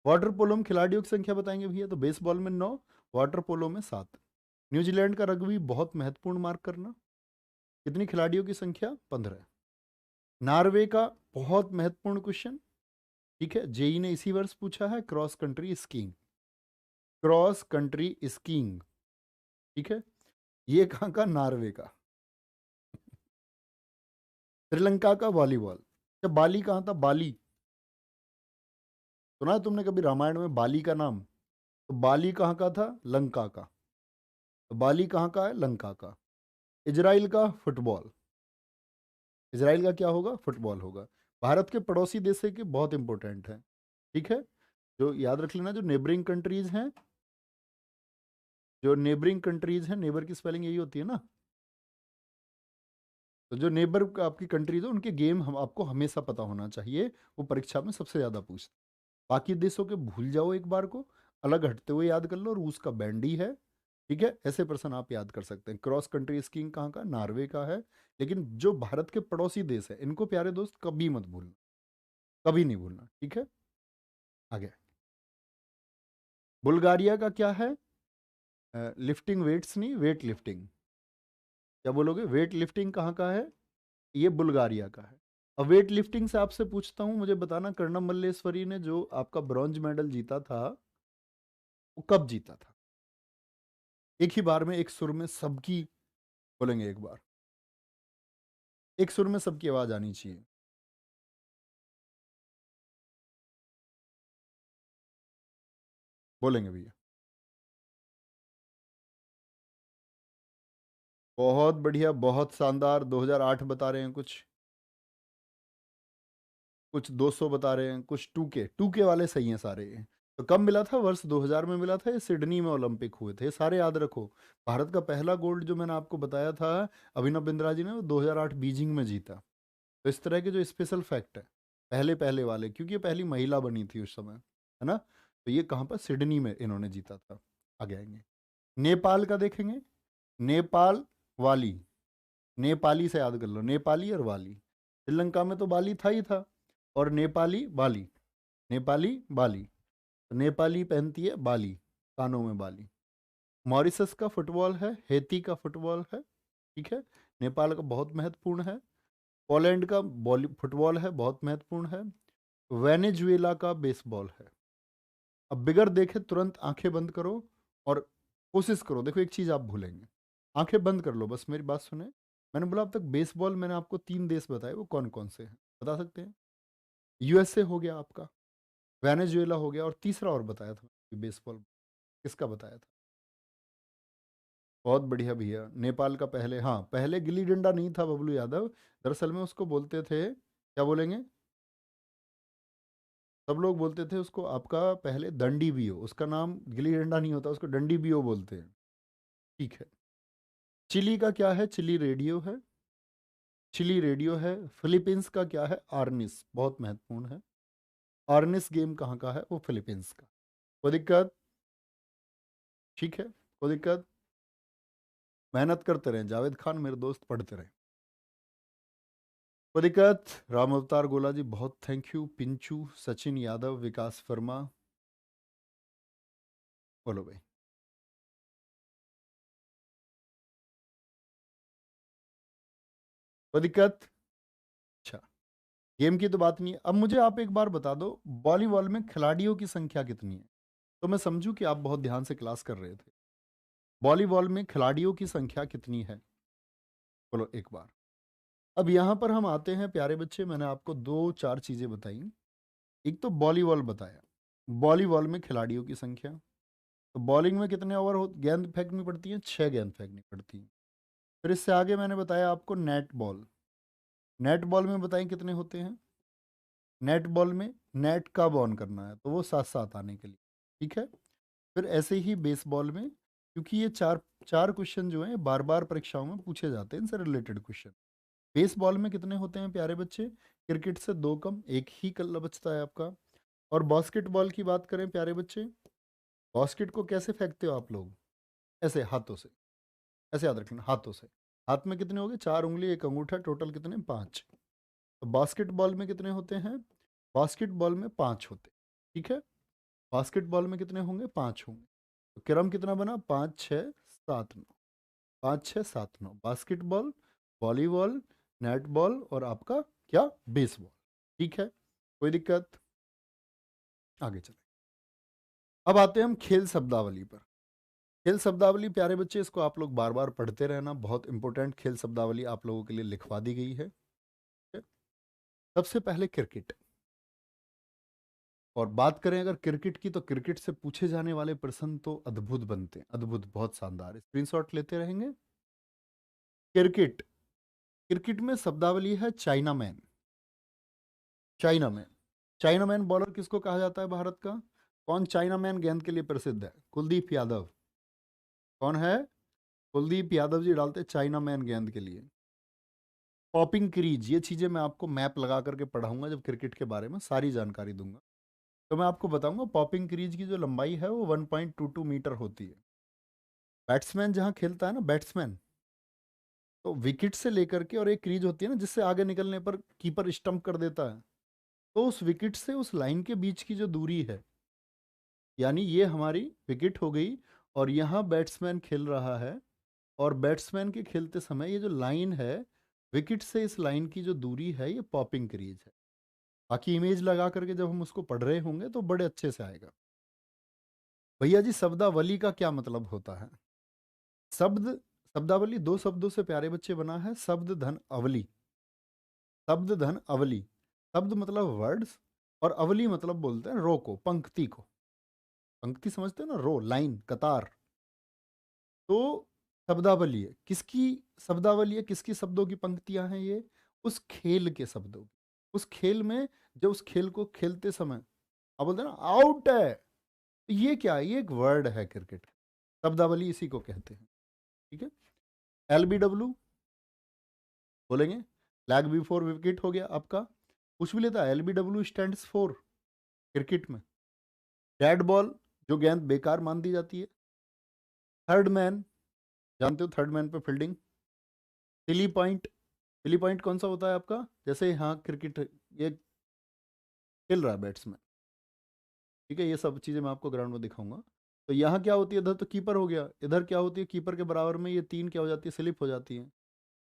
वाटर पोलो में खिलाड़ियों की संख्या बताएंगे भैया, तो बेसबॉल में 9, वाटर पोलो में 7। न्यूजीलैंड का रग्बी बहुत महत्वपूर्ण, मार्क करना। कितनी खिलाड़ियों की संख्या, 15। नॉर्वे का बहुत महत्वपूर्ण क्वेश्चन, ठीक है, जेई ने इसी वर्ष पूछा है, cross country skiing. Cross country skiing, ठीक है, ये कहाँ का, नॉर्वे का। श्रीलंका का वॉलीबॉल। जब बाली कहाँ था, बाली, सुना है तुमने कभी रामायण में बाली का नाम, तो बाली कहाँ का था, लंका का। तो बाली कहाँ का है, लंका का। इजराइल का फुटबॉल। इजराइल का क्या होगा, फुटबॉल होगा। भारत के पड़ोसी देश से कि बहुत इंपॉर्टेंट है, ठीक है। जो याद रख लेना, जो नेबरिंग कंट्रीज हैं, जो नेबरिंग कंट्रीज हैं, नेबर की स्पेलिंग यही होती है ना। तो जो नेबर आपकी कंट्रीज है उनके गेम हम आपको हमेशा पता होना चाहिए, वो परीक्षा में सबसे ज्यादा पूछते। बाकी देशों के भूल जाओ एक बार को, अलग हटते हुए याद कर लो, रूस का बैंडी है, ठीक है, ऐसे प्रश्न आप याद कर सकते हैं। क्रॉस कंट्री स्कीइंग कहाँ का, नॉर्वे का है। लेकिन जो भारत के पड़ोसी देश है, इनको प्यारे दोस्त कभी मत भूलना, कभी नहीं भूलना, ठीक है। आगे, बुल्गारिया का क्या है, लिफ्टिंग वेट्स नहीं, वेट लिफ्टिंग। क्या बोलोगे, वेट लिफ्टिंग कहाँ का है, ये बुल्गारिया का है। अब वेट लिफ्टिंग से आपसे पूछता हूँ, मुझे बताना, कर्णम मल्लेश्वरी ने जो आपका ब्रॉन्ज मेडल जीता था, वो कब जीता था। एक ही बार में, एक सुर में सबकी बोलेंगे, एक बार एक सुर में सबकी आवाज आनी चाहिए। बोलेंगे भैया, बहुत बढ़िया, बहुत शानदार। 2008 बता रहे हैं कुछ, कुछ 200 बता रहे हैं, कुछ टूके टूके वाले सही हैं सारे। तो कब मिला था, वर्ष 2000 में मिला था, ये सिडनी में ओलंपिक हुए थे, ये सारे याद रखो। भारत का पहला गोल्ड जो मैंने आपको बताया था, अभिनव बिंद्रा जी ने, वो 2008 बीजिंग में जीता। तो इस तरह के जो स्पेशल फैक्ट है, पहले पहले वाले, क्योंकि ये पहली महिला बनी थी उस समय, है ना। तो ये कहाँ पर, सिडनी में इन्होंने जीता था। आगे आएंगे, नेपाल का देखेंगे। नेपाल वाली, नेपाली से याद कर लो, नेपाली और वाली। श्रीलंका में तो बाली था ही था, और नेपाली बाली, नेपाली बाली। तो नेपाली पहनती है बाली, कानों में बाली। मॉरिशस का फुटबॉल है, हेती का फुटबॉल है, ठीक है, नेपाल का बहुत महत्वपूर्ण है। पोलैंड का बॉली फुटबॉल है, बहुत महत्वपूर्ण है। वेनेजुएला का बेसबॉल है। अब बिगर देखे तुरंत आंखें बंद करो, और कोशिश करो, देखो एक चीज आप भूलेंगे, आंखें बंद कर लो, बस मेरी बात सुने। मैंने बोला अब तक बेसबॉल मैंने आपको 3 देश बताए, वो कौन कौन से हैं, बता सकते हैं। यूएसए हो गया आपका, वेनेजुएला हो गया, और तीसरा और बताया था बेसबॉल, किसका बताया था। बहुत बढ़िया भैया। नेपाल का पहले, हाँ, पहले गिल्ली डंडा नहीं था बबलू यादव। दरअसल में उसको बोलते थे, क्या बोलेंगे, सब लोग बोलते थे उसको, आपका पहले दंडी बियो, उसका नाम गिल्ली डंडा नहीं होता, उसको डंडी बियो बोलते हैं। ठीक है। चिली का क्या है? चिली रेडियो है। चिली रेडियो है। फिलीपींस का क्या है? आर्निस, बहुत महत्वपूर्ण है। आर्निस गेम कहाँ का है? वो फिलीपींस का। कोई दिक्कत? ठीक है, कोई दिक्कत? मेहनत करते रहें जावेद खान मेरे दोस्त, पढ़ते रहें। कोई दिक्कत? राम अवतार गोला जी बहुत थैंक यू। पिंचू, सचिन यादव, विकास वर्मा, बोलो भाई। कोई दिक्कत? अच्छा, गेम की तो बात नहीं है। अब मुझे आप एक बार बता दो, वॉलीबॉल में खिलाड़ियों की संख्या कितनी है? तो मैं समझूं कि आप बहुत ध्यान से क्लास कर रहे थे। वॉलीबॉल में खिलाड़ियों की संख्या कितनी है? बोलो एक बार। अब यहां पर हम आते हैं प्यारे बच्चे, मैंने आपको दो चार चीजें बताई। एक तो वॉलीबॉल बताया, वॉलीबॉल में खिलाड़ियों की संख्या। तो बॉलिंग में कितने ओवर हो, गेंद फेंकनी पड़ती है? 6 गेंद फेंकनी पड़ती है। फिर इससे आगे मैंने बताया आपको नेट बॉल। नेट बॉल में बताएं कितने होते हैं? नेट बॉल में नेट कब ऑन करना है, तो वो साथ साथ आने के लिए। ठीक है। फिर ऐसे ही बेसबॉल में, क्योंकि ये चार चार क्वेश्चन जो हैं बार बार परीक्षाओं में पूछे जाते हैं इनसे रिलेटेड क्वेश्चन। बेसबॉल में कितने होते हैं प्यारे बच्चे? क्रिकेट से दो कम, एक ही कल्ला बचता है आपका। और बास्केटबॉल की बात करें प्यारे बच्चे, बास्केट को कैसे फेंकते हो आप लोग? ऐसे हाथों से। ऐसे याद रखना, हाथों से। हाथ में कितने हो गए? 4 उंगली, एक अंगूठा, टोटल कितने? 5। तो बास्केटबॉल में कितने होते हैं? बास्केटबॉल में 5 होते। ठीक है। बास्केटबॉल में कितने होंगे? 5 होंगे। तो क्रम कितना बना? 5 6 7 9। 5 6 7 9 बास्केटबॉल, वॉलीबॉल, नेटबॉल और आपका क्या? बेसबॉल। ठीक है, कोई दिक्कत? आगे चले। अब आते हैं हम खेल शब्दावली पर। खेल शब्दावली प्यारे बच्चे, इसको आप लोग बार बार पढ़ते रहना, बहुत इंपॉर्टेंट खेल शब्दावली आप लोगों के लिए लिखवा दी गई है। ठीक है? सबसे पहले क्रिकेट। और बात करें अगर क्रिकेट की, तो क्रिकेट से पूछे जाने वाले प्रश्न तो अद्भुत बनते हैं, अद्भुत, बहुत शानदार। स्क्रीनशॉट लेते रहेंगे। क्रिकेट, क्रिकेट में शब्दावली है China man. China man. China man bowler किसको कहा जाता है भारत का? कौन चाइना मैन गेंद के लिए प्रसिद्ध है? कुलदीप यादव। कौन है? कुलदीप यादव जी डालते हैं चाइना मैन गेंद के लिए। पॉपिंग क्रीज, ये चीजें मैं आपको मैप लगा करके पढ़ाऊंगा जब क्रिकेट के बारे में सारी जानकारी दूंगा। तो मैं आपको बताऊंगा पॉपिंग क्रीज की जो लंबाई है वो 1.22 मीटर होती है। बैट्समैन जहां खेलता है ना, बैट्समैन, तो विकेट से लेकर के, और एक क्रीज होती है ना जिससे आगे निकलने पर कीपर स्टंप कर देता है, तो उस विकेट से उस लाइन के बीच की जो दूरी है, यानी ये हमारी विकेट हो गई, और यहाँ बैट्समैन खेल रहा है, और बैट्समैन के खेलते समय ये जो लाइन है, विकेट से इस लाइन की जो दूरी है, ये पॉपिंग क्रीज है। बाकी इमेज लगा करके जब हम उसको पढ़ रहे होंगे तो बड़े अच्छे से आएगा। भैया जी, शब्दावली का क्या मतलब होता है? शब्द, शब्दावली दो शब्दों से प्यारे बच्चे बना है, शब्द धन अवली। शब्द धन अवली। शब्द मतलब वर्ड्स, और अवली मतलब बोलते हैं रो को, पंक्ति को। पंक्ति समझते हो ना, रो, लाइन, कतार। तो शब्दावली है किसकी? शब्दावली है किसकी? शब्दों की पंक्तियां हैं ये, उस खेल के शब्दों की। उस खेल में, जब उस खेल को खेलते समय आप बोलते हैं ना आउट है, तो ये क्या है? ये एक वर्ड है क्रिकेट। शब्दावली इसी को कहते हैं। ठीक है। LBW बोलेंगे, लैग बिफोर विकेट हो गया आपका। कुछ भी लेता है, LBW स्टैंड फॉर क्रिकेट में। डेड बॉल, जो गेंद बेकार मान दी जाती है। थर्ड मैन, जानते हो थर्ड मैन पे fielding. Silly point, silly point कौन सा होता है आपका? जैसे यहाँ क्रिकेट, ये खेल रहा है बैट्समैन, ठीक है, ये सब चीज़ें मैं आपको ग्राउंड में दिखाऊंगा। तो यहाँ क्या होती है? इधर तो कीपर हो गया, इधर क्या होती है? कीपर के बराबर में ये तीन क्या हो जाती है? स्लिप हो जाती है।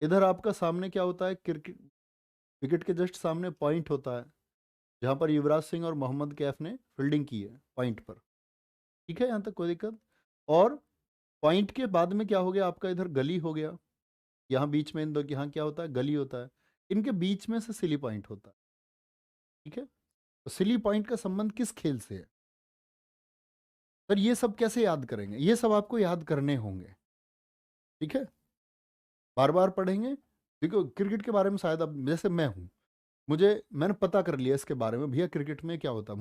इधर आपका सामने क्या होता है? क्रिकेट, विकेट के जस्ट सामने पॉइंट होता है, जहाँ पर युवराज सिंह और मोहम्मद कैफ ने फील्डिंग की है, पॉइंट पर। ठीक है, यहाँ तक कोई दिक्कत? और पॉइंट के बाद में क्या हो गया आपका? इधर गली हो गया, यहाँ बीच में इन दो, यहाँ क्या होता है? गली होता है। इनके बीच में से सिली पॉइंट होता है। ठीक है। तो सिली पॉइंट का संबंध किस खेल से है? सर ये सब कैसे याद करेंगे? ये सब आपको याद करने होंगे। ठीक है, बार बार पढ़ेंगे। देखो क्रिकेट के बारे में शायद अब जैसे मैं हूँ, मैंने पता कर लिया इसके बारे में, भैया क्रिकेट में क्या होता है,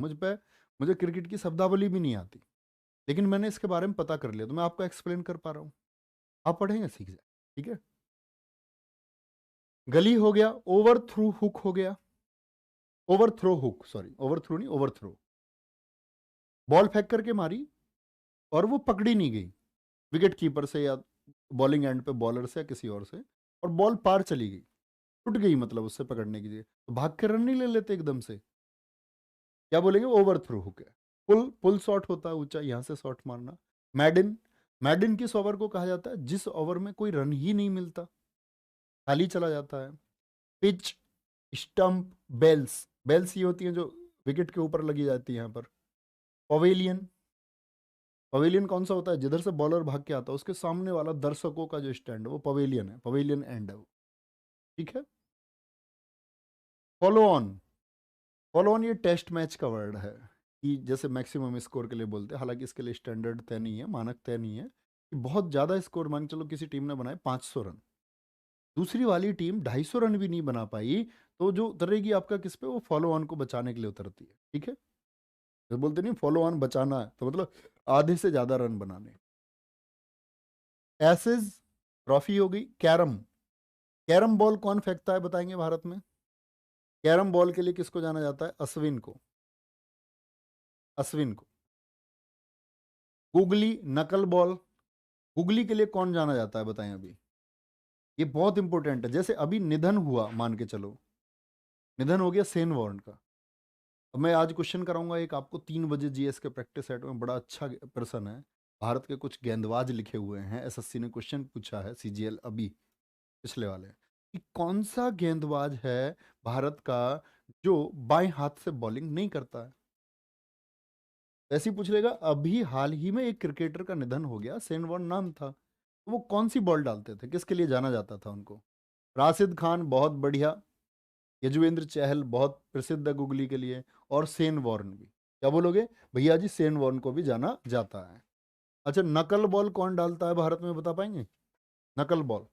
मुझे क्रिकेट की शब्दावली भी नहीं आती, लेकिन मैंने इसके बारे में पता कर लिया तो मैं आपको एक्सप्लेन कर पा रहा हूँ। आप पढ़ेंगे सीख जाए। ठीक है, गली हो गया, ओवर थ्रू हुक हो गया, over throw hook, sorry over through नहीं, ओवर थ्रो। बॉल फेंक करके मारी और वो पकड़ी नहीं गई विकेट कीपर से या बॉलिंग एंड पे बॉलर से या किसी और से, और बॉल पार चली गई, टूट गई, मतलब उससे पकड़ने की जगह तो भाग के रन नहीं ले लेते एकदम से, क्या बोलेंगे, ओवर थ्रू हुक है। पुल पुल शॉट होता है ऊंचा, यहां से शॉट मारना। मैडिन, मैडिन किस ओवर को कहा जाता है, जिस ओवर में कोई रन ही नहीं मिलता, खाली चला जाता है। पिच, स्टंप, बेल्स, बेल्स ये होती हैं जो विकेट के ऊपर लगी जाती है यहाँ पर। पवेलियन, पवेलियन कौन सा होता है, जिधर से बॉलर भाग के आता है उसके सामने वाला दर्शकों का जो स्टैंड है वो पवेलियन है, पवेलियन एंड है वो। ठीक है, फॉलो ऑन, फॉलो ऑन ये टेस्ट मैच का वर्ड है, कि जैसे मैक्सिमम स्कोर के लिए बोलते हैं, हालांकि इसके लिए स्टैंडर्ड तय नहीं है, मानक तय नहीं है, कि बहुत ज़्यादा स्कोर मान के चलो किसी टीम ने बनाए 500 रन, दूसरी वाली टीम 250 रन भी नहीं बना पाई, तो जो उतरेगी आपका किस पे, वो फॉलो ऑन को बचाने के लिए उतरती है। ठीक है, तो बोलते नहीं फॉलो ऑन बचाना है, तो मतलब आधे से ज़्यादा रन बनाने। एसेज, ट्रॉफी हो गई। कैरम, कैरम बॉल कौन फेंकता है बताएंगे भारत में, कैरम बॉल के लिए किसको जाना जाता है, अश्विन को, अश्विन को। गुगली, नकल बॉल, गुगली के लिए कौन जाना जाता है बताएं अभी, ये बहुत इंपॉर्टेंट है। जैसे अभी निधन हुआ, मान के चलो निधन हो गया सेन वॉर्न का, अब मैं आज क्वेश्चन कराऊंगा एक आपको 3 बजे जीएस के प्रैक्टिस सेट में, बड़ा अच्छा प्रश्न है, भारत के कुछ गेंदबाज लिखे हुए हैं, एसएससी ने क्वेश्चन पूछा है, सीजीएल अभी पिछले वाले, कि कौन सा गेंदबाज है भारत का जो बाएं हाथ से बॉलिंग नहीं करता है। ऐसे ही पूछ लेगा, अभी हाल ही में एक क्रिकेटर का निधन हो गया, सेन वॉर्न नाम था, तो वो कौन सी बॉल डालते थे, किसके लिए जाना जाता था उनको। राशिद खान बहुत बढ़िया, यजुवेंद्र चहल बहुत प्रसिद्ध है गूगली के लिए, और सेन वॉर्न भी। क्या बोलोगे, भैया जी सेन वॉर्न को भी जाना जाता है। अच्छा, नकल बॉल कौन डालता है भारत में, बता पाएंगे, नकल बॉल,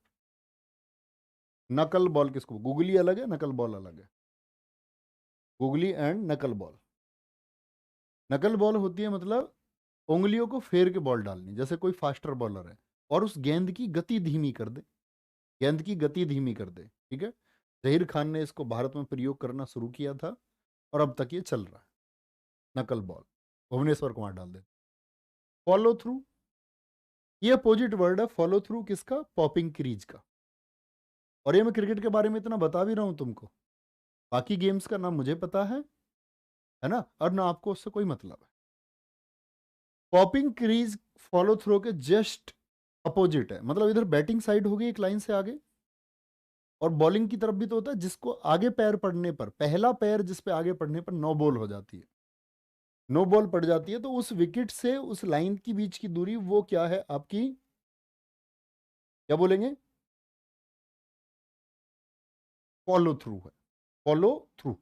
नकल बॉल किसको, गूगली अलग है, नकल बॉल अलग है, गूगली एंड नकल बॉल। नकल बॉल होती है मतलब उंगलियों को फेर के बॉल डालनी, जैसे कोई फास्टर बॉलर है और उस गेंद की गति धीमी कर दे, गेंद की गति धीमी कर दे। ठीक है, जहीर खान ने इसको भारत में प्रयोग करना शुरू किया था और अब तक ये चल रहा है, नकल बॉल, भुवनेश्वर कुमार डाल दे। फॉलो थ्रू, ये अपोजिट वर्ड है फॉलो थ्रू किसका, पॉपिंग क्रीज का। और ये मैं क्रिकेट के बारे में इतना बता भी रहा हूं तुमको, बाकी गेम्स का ना मुझे पता है ना, और ना आपको उससे कोई मतलब है। पॉपिंग क्रीज फॉलो थ्रो के जस्ट अपोजिट है, मतलब इधर बैटिंग साइड होगी एक लाइन से आगे, और बॉलिंग की तरफ भी तो होता है, जिसको आगे पैर पड़ने पर, पहला पैर जिस पे आगे पड़ने पर नो बॉल हो जाती है, नो बॉल पड़ जाती है, तो उस विकेट से उस लाइन की बीच की दूरी वो क्या है आपकी, क्या बोलेंगे, फॉलो थ्रू है, फॉलो थ्रू।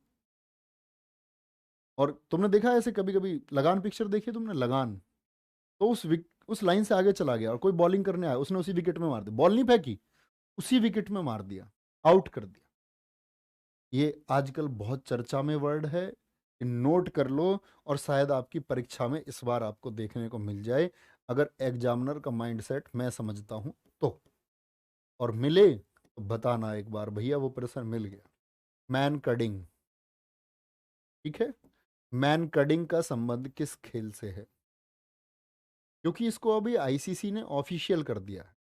और तुमने देखा है ऐसे कभी कभी, लगान पिक्चर देखी है तुमने, लगान, तो उस लाइन से आगे चला गया और कोई बॉलिंग करने आया, उसने उसी विकेट में मार दिया, बॉल नहीं फेंकी, उसी विकेट में मार दिया, आउट कर दिया। ये आजकल बहुत चर्चा में वर्ड है, नोट कर लो, और शायद आपकी परीक्षा में इस बार आपको देखने को मिल जाए, अगर एग्जामिनर का माइंडसेट मैं समझता हूं तो, और मिले तो बताना एक बार, भैया वो प्रश्न मिल गया। मैन कडिंग, ठीक है, मैन कडिंग का संबंध किस खेल से है, क्योंकि इसको अभी आईसीसी ने ऑफिशियल कर दिया है,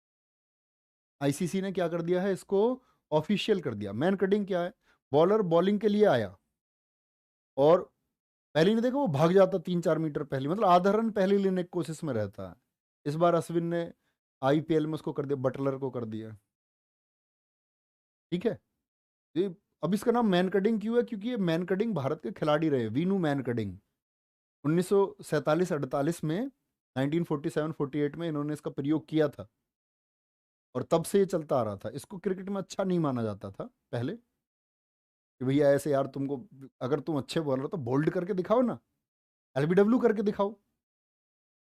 आईसीसी ने क्या कर दिया है, इसको ऑफिशियल कर दिया। मैन कटिंग क्या है, बॉलर बॉलिंग के लिए आया और पहले नहीं देखा, वो भाग जाता 3-4 मीटर पहले, मतलब आधा रन पहले लेने की कोशिश में रहता है। इस बार अश्विन ने आईपीएल में उसको कर दिया, बटलर को कर दिया। ठीक है, ये अब इसका नाम मैन कटिंग क्यों है, क्योंकि ये मैन कटिंग भारत के खिलाड़ी रहे, वीनू मैन कटिंग 1947-48 में, 1947-48 में इन्होंने इसका प्रयोग किया था, और तब से ये चलता आ रहा था। इसको क्रिकेट में अच्छा नहीं माना जाता था पहले, कि भैया ऐसे यार तुमको, अगर तुम अच्छे बॉलर हो तो बोल्ड करके दिखाओ ना, एलबीडब्ल्यू करके दिखाओ,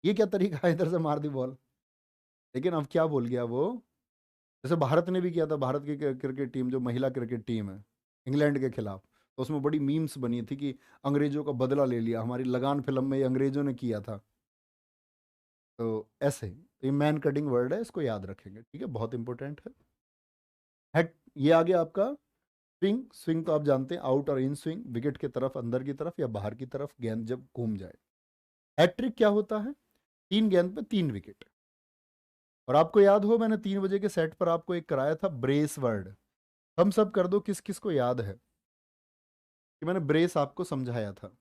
ये क्या तरीका है इधर से मार दी बॉल। लेकिन अब क्या बोल गया वो, जैसे भारत ने भी किया था, भारत की क्रिकेट टीम, जो महिला क्रिकेट टीम है, इंग्लैंड के खिलाफ, तो उसमें बड़ी मीम्स बनी थी कि अंग्रेजों का बदला ले लिया, हमारी लगान फिल्म में ये अंग्रेजों ने किया था। तो ऐसे ये मैन कटिंग वर्ड है, इसको याद रखेंगे, ठीक है, बहुत इंपॉर्टेंट है। हेड, ये आ गया आपका स्विंग। स्विंग तो आप जानते हैं, आउट और इन स्विंग, विकेट की तरफ, अंदर की तरफ या बाहर की तरफ गेंद जब घूम जाए। हैट्रिक क्या होता है? 3 गेंद पे 3 विकेट। और आपको याद हो, मैंने 3 बजे के सेट पर आपको एक कराया था ब्रेस वर्ड। हम सब कर दो, किस किस को याद है कि मैंने ब्रेस आपको समझाया था?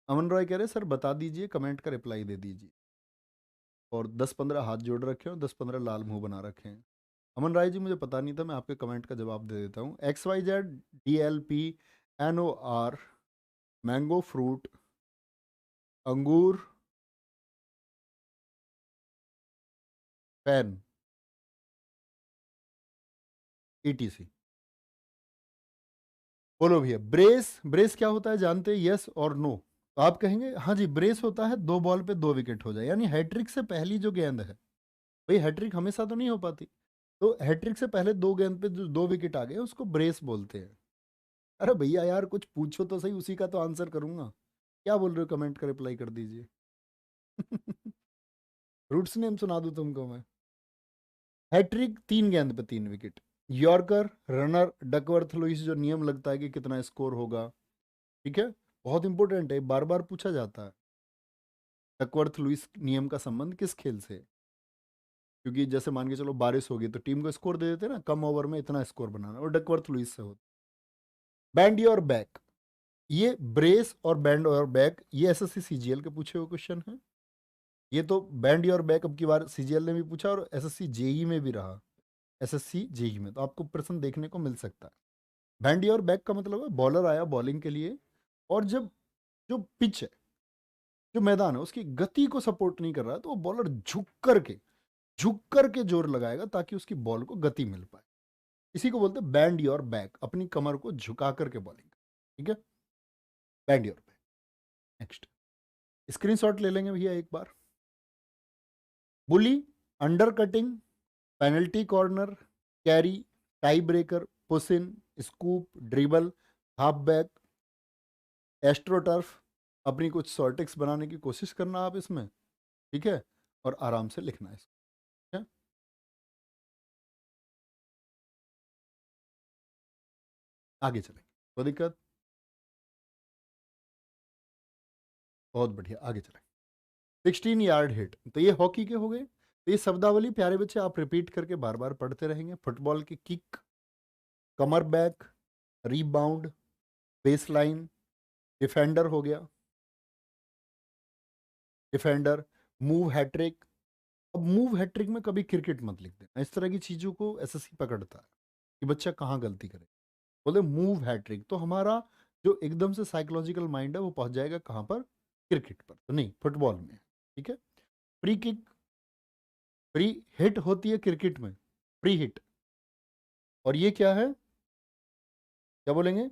अमन रॉय कह रहे सर बता दीजिए, कमेंट का रिप्लाई दे दीजिए। और 10-15 हाथ जोड़ रखे हैं और 10-15 लाल मुंह बना रखे हैं। अमन राय जी, मुझे पता नहीं था, मैं आपके कमेंट का जवाब दे देता हूँ। XYZDLPNOR, मैंगो फ्रूट, अंगूर, पेन, ETC। बोलो भैया, ब्रेस, ब्रेस क्या होता है जानते हैं? यस और नो? तो आप कहेंगे हाँ जी, ब्रेस होता है 2 बॉल पे 2 विकेट हो जाए, यानी हैट्रिक से पहली जो गेंद है, भाई हैट्रिक हमेशा तो नहीं हो पाती, तो हैट्रिक से पहले 2 गेंद पे जो 2 विकेट आ गए उसको ब्रेस बोलते हैं। अरे भैया यार, कुछ पूछो तो सही, उसी का तो आंसर करूंगा। क्या बोल रहे हो, कमेंट का रिप्लाई कर दीजिए। रूट्स नेम सुना दूं तुमको मैं? हैट्रिक 3 गेंद पे 3 wicket. Yorker, runner, Duckworth Louis, जो नियम लगता है कि कितना स्कोर होगा, ठीक है, बहुत इंपॉर्टेंट है, बार बार पूछा जाता है। डकवर्थ लुइस नियम का संबंध किस खेल से है? क्योंकि जैसे मान के चलो बारिश होगी तो टीम को स्कोर दे देते हैं ना, कम ओवर में इतना स्कोर बनाना, और डकवर्थ लुइस से होता। बैंड योर बैक, ये ब्रेस और बैंड और बैक, ये SSC CGL के पूछे हुए क्वेश्चन है। ये तो बैंड योर बैक अब की बार CGL ने भी पूछा और SSC JE में भी रहा। SSC JE में तो आपको प्रश्न देखने को मिल सकता है। बैंड योर बैक का मतलब है बॉलर आया बॉलिंग के लिए, और जब जो पिच है, जो मैदान है, उसकी गति को सपोर्ट नहीं कर रहा है, तो वो बॉलर झुक करके जोर लगाएगा ताकि उसकी बॉल को गति मिल पाए। इसी को बोलते हैं बैंड योर बैक, अपनी कमर को झुका करके बॉलिंग। ठीक है, bend your back. Next, screenshot ले लेंगे भैया एक बार। Bully, undercutting, penalty corner, carry, tie breaker, push in, scoop, dribble, half back, astroturf. अपनी कुछ शॉर्टिक्स बनाने की कोशिश करना आप इसमें, ठीक है, और आराम से लिखना है इसको, ठीक है? आगे चलेंगे, कोई दिक्कत? बहुत बढ़िया, आगे चलेंगे। 16 यार्ड हिट, तो ये हॉकी के हो गए। तो ये शब्दावली प्यारे बच्चे आप रिपीट करके बार बार पढ़ते रहेंगे। फुटबॉल की kick, corner back, rebound, base line, defender हो गया, डिफेंडर, मूव हैट्रिक। अब मूव हैट्रिक में कभी क्रिकेट मत लिख देना, इस तरह की चीजों को SSC पकड़ता है कि बच्चा कहाँ गलती करे। बोले मूव हैट्रिक, तो हमारा जो एकदम से साइकोलॉजिकल माइंड है वो पहुंच जाएगा कहाँ पर? क्रिकेट पर, तो नहीं, फुटबॉल में। ठीक है, फ्री किक, फ्री हिट होती है क्रिकेट में, फ्री हिट। और ये क्या है, क्या बोलेंगे?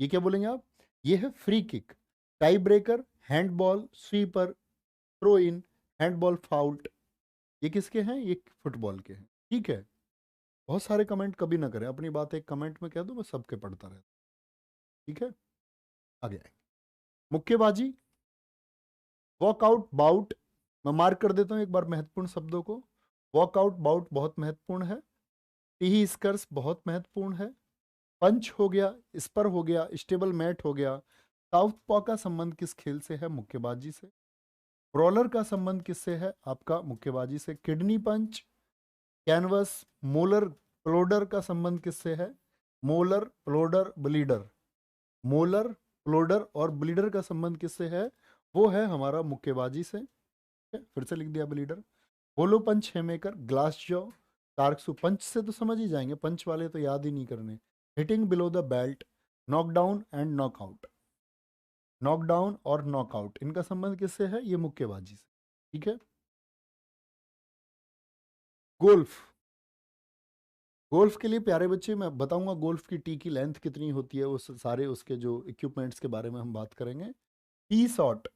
ये क्या बोलेंगे आप? ये है free kick, tie breaker, handball, sweeper, throw in, handball fault. ये किसके हैं? ये फुटबॉल के हैं। ठीक है, बहुत सारे कमेंट कभी ना करें, अपनी बात एक कमेंट में कह दो, मैं सबके पढ़ता रहता। ठीक है, आगे आएंगे। मुक्केबाजी, वॉकआउट, बाउट। मैं मार्क कर देता हूँ एक बार महत्वपूर्ण शब्दों को। वॉकआउट, बाउट बहुत महत्वपूर्ण है। टी स्कर्स बहुत महत्वपूर्ण है। पंच हो गया, स्पर हो गया, स्टेबल मैट हो गया। साउथ पॉ का संबंध किस खेल से है? मुक्केबाजी से। ब्रॉलर का संबंध किससे है? आपका मुक्केबाजी से। Kidney punch, canvas, mauler, plodder का संबंध किससे है? Mauler, plodder, bleeder. Mauler, plodder और ब्लीडर का संबंध किससे है? वो है हमारा मुक्केबाजी से। फिर से लिख दिया ब्लीडर। होलो पंच, हेमेकर, ग्लास जॉ, टार्कसू। पंच से तो समझ ही जाएंगे, पंच वाले तो याद ही नहीं करने। Hitting below the belt, knockdown and knockout. Knockdown और नॉकआउट, इनका संबंध किससे है? ये मुक्केबाजी से। ठीक है, गोल्फ। गोल्फ के लिए प्यारे बच्चे मैं बताऊंगा गोल्फ की टी की लेंथ कितनी होती है, उस सारे उसके जो इक्विपमेंट्स के बारे में हम बात करेंगे। टी शॉट,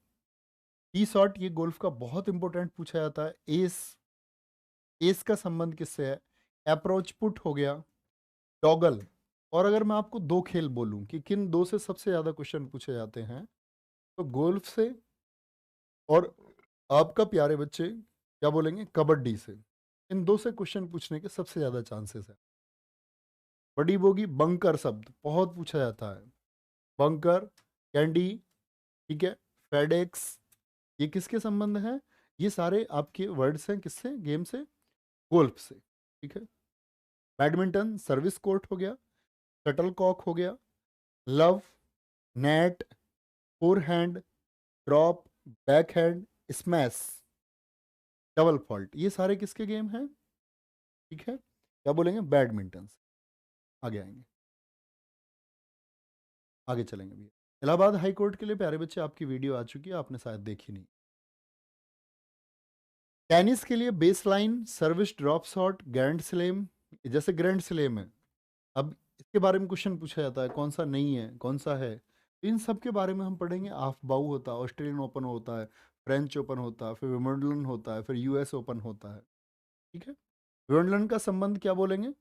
टी शॉट ये गोल्फ का बहुत इंपॉर्टेंट पूछा जाता है। एस, एस का संबंध किससे है? अप्रोच पुट हो गया, टॉगल। और अगर मैं आपको दो खेल बोलूं कि किन दो से सबसे ज्यादा क्वेश्चन पूछे जाते हैं, तो गोल्फ से और आपका प्यारे बच्चे क्या बोलेंगे, कबड्डी से। इन दो से क्वेश्चन पूछने के सबसे ज्यादा चांसेस है। बड़ी बोगी, बंकर शब्द बहुत पूछा जाता है। बंकर, कैंडी, ठीक है, फेडेक्स, ये किसके संबंध है? ये सारे आपके वर्ड्स हैं किससे? गेम से, गोल्फ से, ठीक है। बैडमिंटन सर्विस कोर्ट हो गया, शटल कॉक हो गया, love, net, four hand, drop, back hand, smash, double fault, ये सारे किसके गेम हैं? ठीक है, क्या बोलेंगे? बैडमिंटन से। आगे आएंगे, आगे चलेंगे भैया। इलाहाबाद हाई कोर्ट के लिए प्यारे बच्चे आपकी वीडियो आ चुकी है, आपने शायद देखी नहीं। टेनिस के लिए base line, service, drop shot, grand slam, जैसे ग्रैंड स्लेम है, अब इसके बारे में क्वेश्चन पूछा जाता है, कौन सा नहीं है, कौन सा है, तो इन सब के बारे में हम पढ़ेंगे। ऑफ बाउ होता है, ऑस्ट्रेलियन ओपन होता है, फ्रेंच ओपन होता है, फिर विंबलडन होता है, फिर यूएस ओपन होता है, ठीक है। विंबलडन का संबंध क्या बोलेंगे?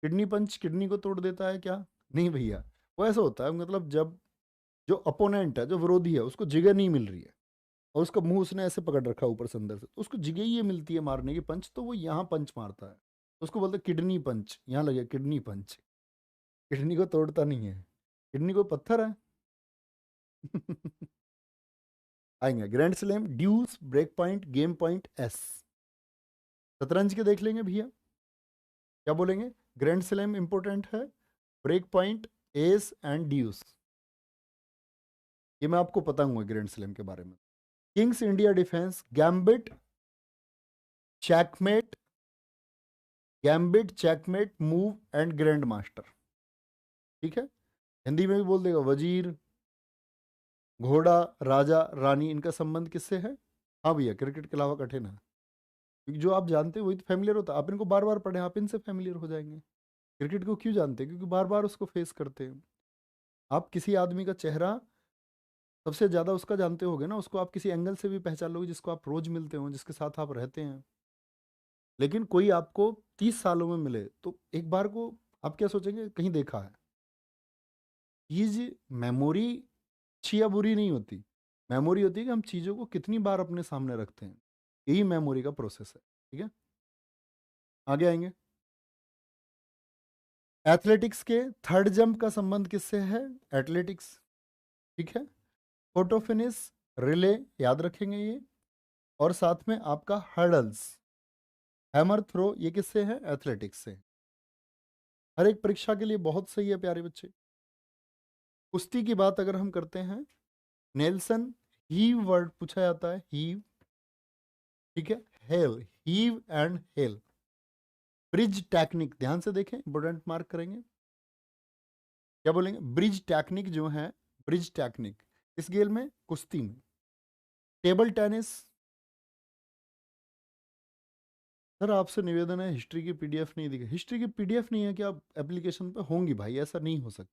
किडनी पंच किडनी को तोड़ देता है क्या? नहीं भैया, वो ऐसा होता है, मतलब जब जो अपोनेंट है, जो विरोधी है, उसको जगह नहीं मिल रही है और उसका मुंह उसने ऐसे पकड़ रखा है ऊपर से अंदर से, तो उसको जगह ही ये मिलती है मारने की पंच, तो वो यहाँ पंच मारता है, उसको बोलते हैं किडनी पंच, यहाँ लगे किडनी पंच। किडनी को तोड़ता नहीं है, किडनी को पत्थर है। आएंगे grand slam, deuce, break point, game point, ace. शतरंज के देख लेंगे भैया, क्या बोलेंगे? ग्रैंड स्लैम इंपॉर्टेंट है, break point, ace and deuce, ये मैं आपको बताऊंगा ग्रैंड स्लैम के बारे में। King's India defence, gambit, checkmate, gambit, checkmate, move and grandmaster, ठीक है। हिंदी में भी बोल देगा, वजीर, घोड़ा, राजा, रानी, इनका संबंध किससे है? हाँ भैया, क्रिकेट के अलावा कठिन है, क्योंकि जो आप जानते हो वही तो फैमिलियर होता है, आप इनको बार बार पढ़े, आप इनसे फैमिलियर हो जाएंगे। क्रिकेट को क्यों जानते हैं? क्योंकि बार बार उसको फेस करते हैं। आप किसी आदमी का चेहरा सबसे ज़्यादा उसका जानते होगे ना, उसको आप किसी एंगल से भी पहचान लोगे, जिसको आप रोज मिलते हो, जिसके साथ आप रहते हैं। लेकिन कोई आपको 30 सालों में मिले तो एक बार को आप क्या सोचेंगे, कहीं देखा है। चीज, मेमोरी अच्छी या बुरी नहीं होती, मेमोरी होती है कि हम चीज़ों को कितनी बार अपने सामने रखते हैं, यही मेमोरी का प्रोसेस है, ठीक है। आगे आएंगे, एथलेटिक्स के थर्ड जंप का संबंध किससे है? एथलेटिक्स, ठीक है। फोटो फिनिश, रिले, याद रखेंगे ये। और साथ में आपका हर्डल्स, हैमर थ्रो, ये किससे है? एथलेटिक्स से। हर एक परीक्षा के लिए बहुत सही है प्यारे बच्चे। कुश्ती की बात अगर हम करते हैं, नेल्सन, हीव वर्ड पूछा जाता है, हीव, ठीक है, hello, heave and hell. Bridge technique, ध्यान से देखें, इंपोर्टेंट मार्क करेंगे, क्या बोलेंगे? ब्रिज टेक्निक जो है, ब्रिज टेक्निक इस गेल में, कुश्ती में। टेबल टेनिस, सर आपसे निवेदन है, हिस्ट्री की पीडीएफ नहीं दिखे। हिस्ट्री की पीडीएफ नहीं है कि आप एप्लीकेशन पे होंगी भाई, ऐसा नहीं हो सकता,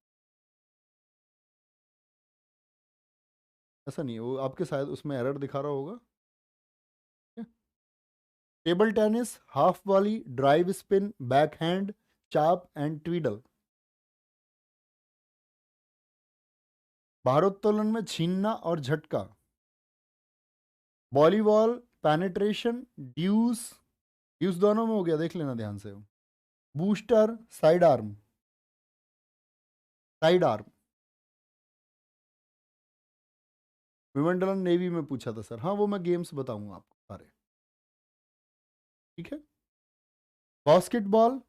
ऐसा नहीं है, वो आपके शायद उसमें एरर दिखा रहा होगा। Table tennis, half volley, drive spin, back hand, chop and twiddle. भारोत्तोलन में छीनना और झटका। वॉलीबॉल, पेनिट्रेशन, ड्यूस, ड्यूस दोनों में हो गया, देख लेना ध्यान से। Booster, side arm, side arm. विमंडलन नेवी में पूछा था सर, हाँ वो मैं गेम्स बताऊंगा आपको सारे, ठीक है। Basketball,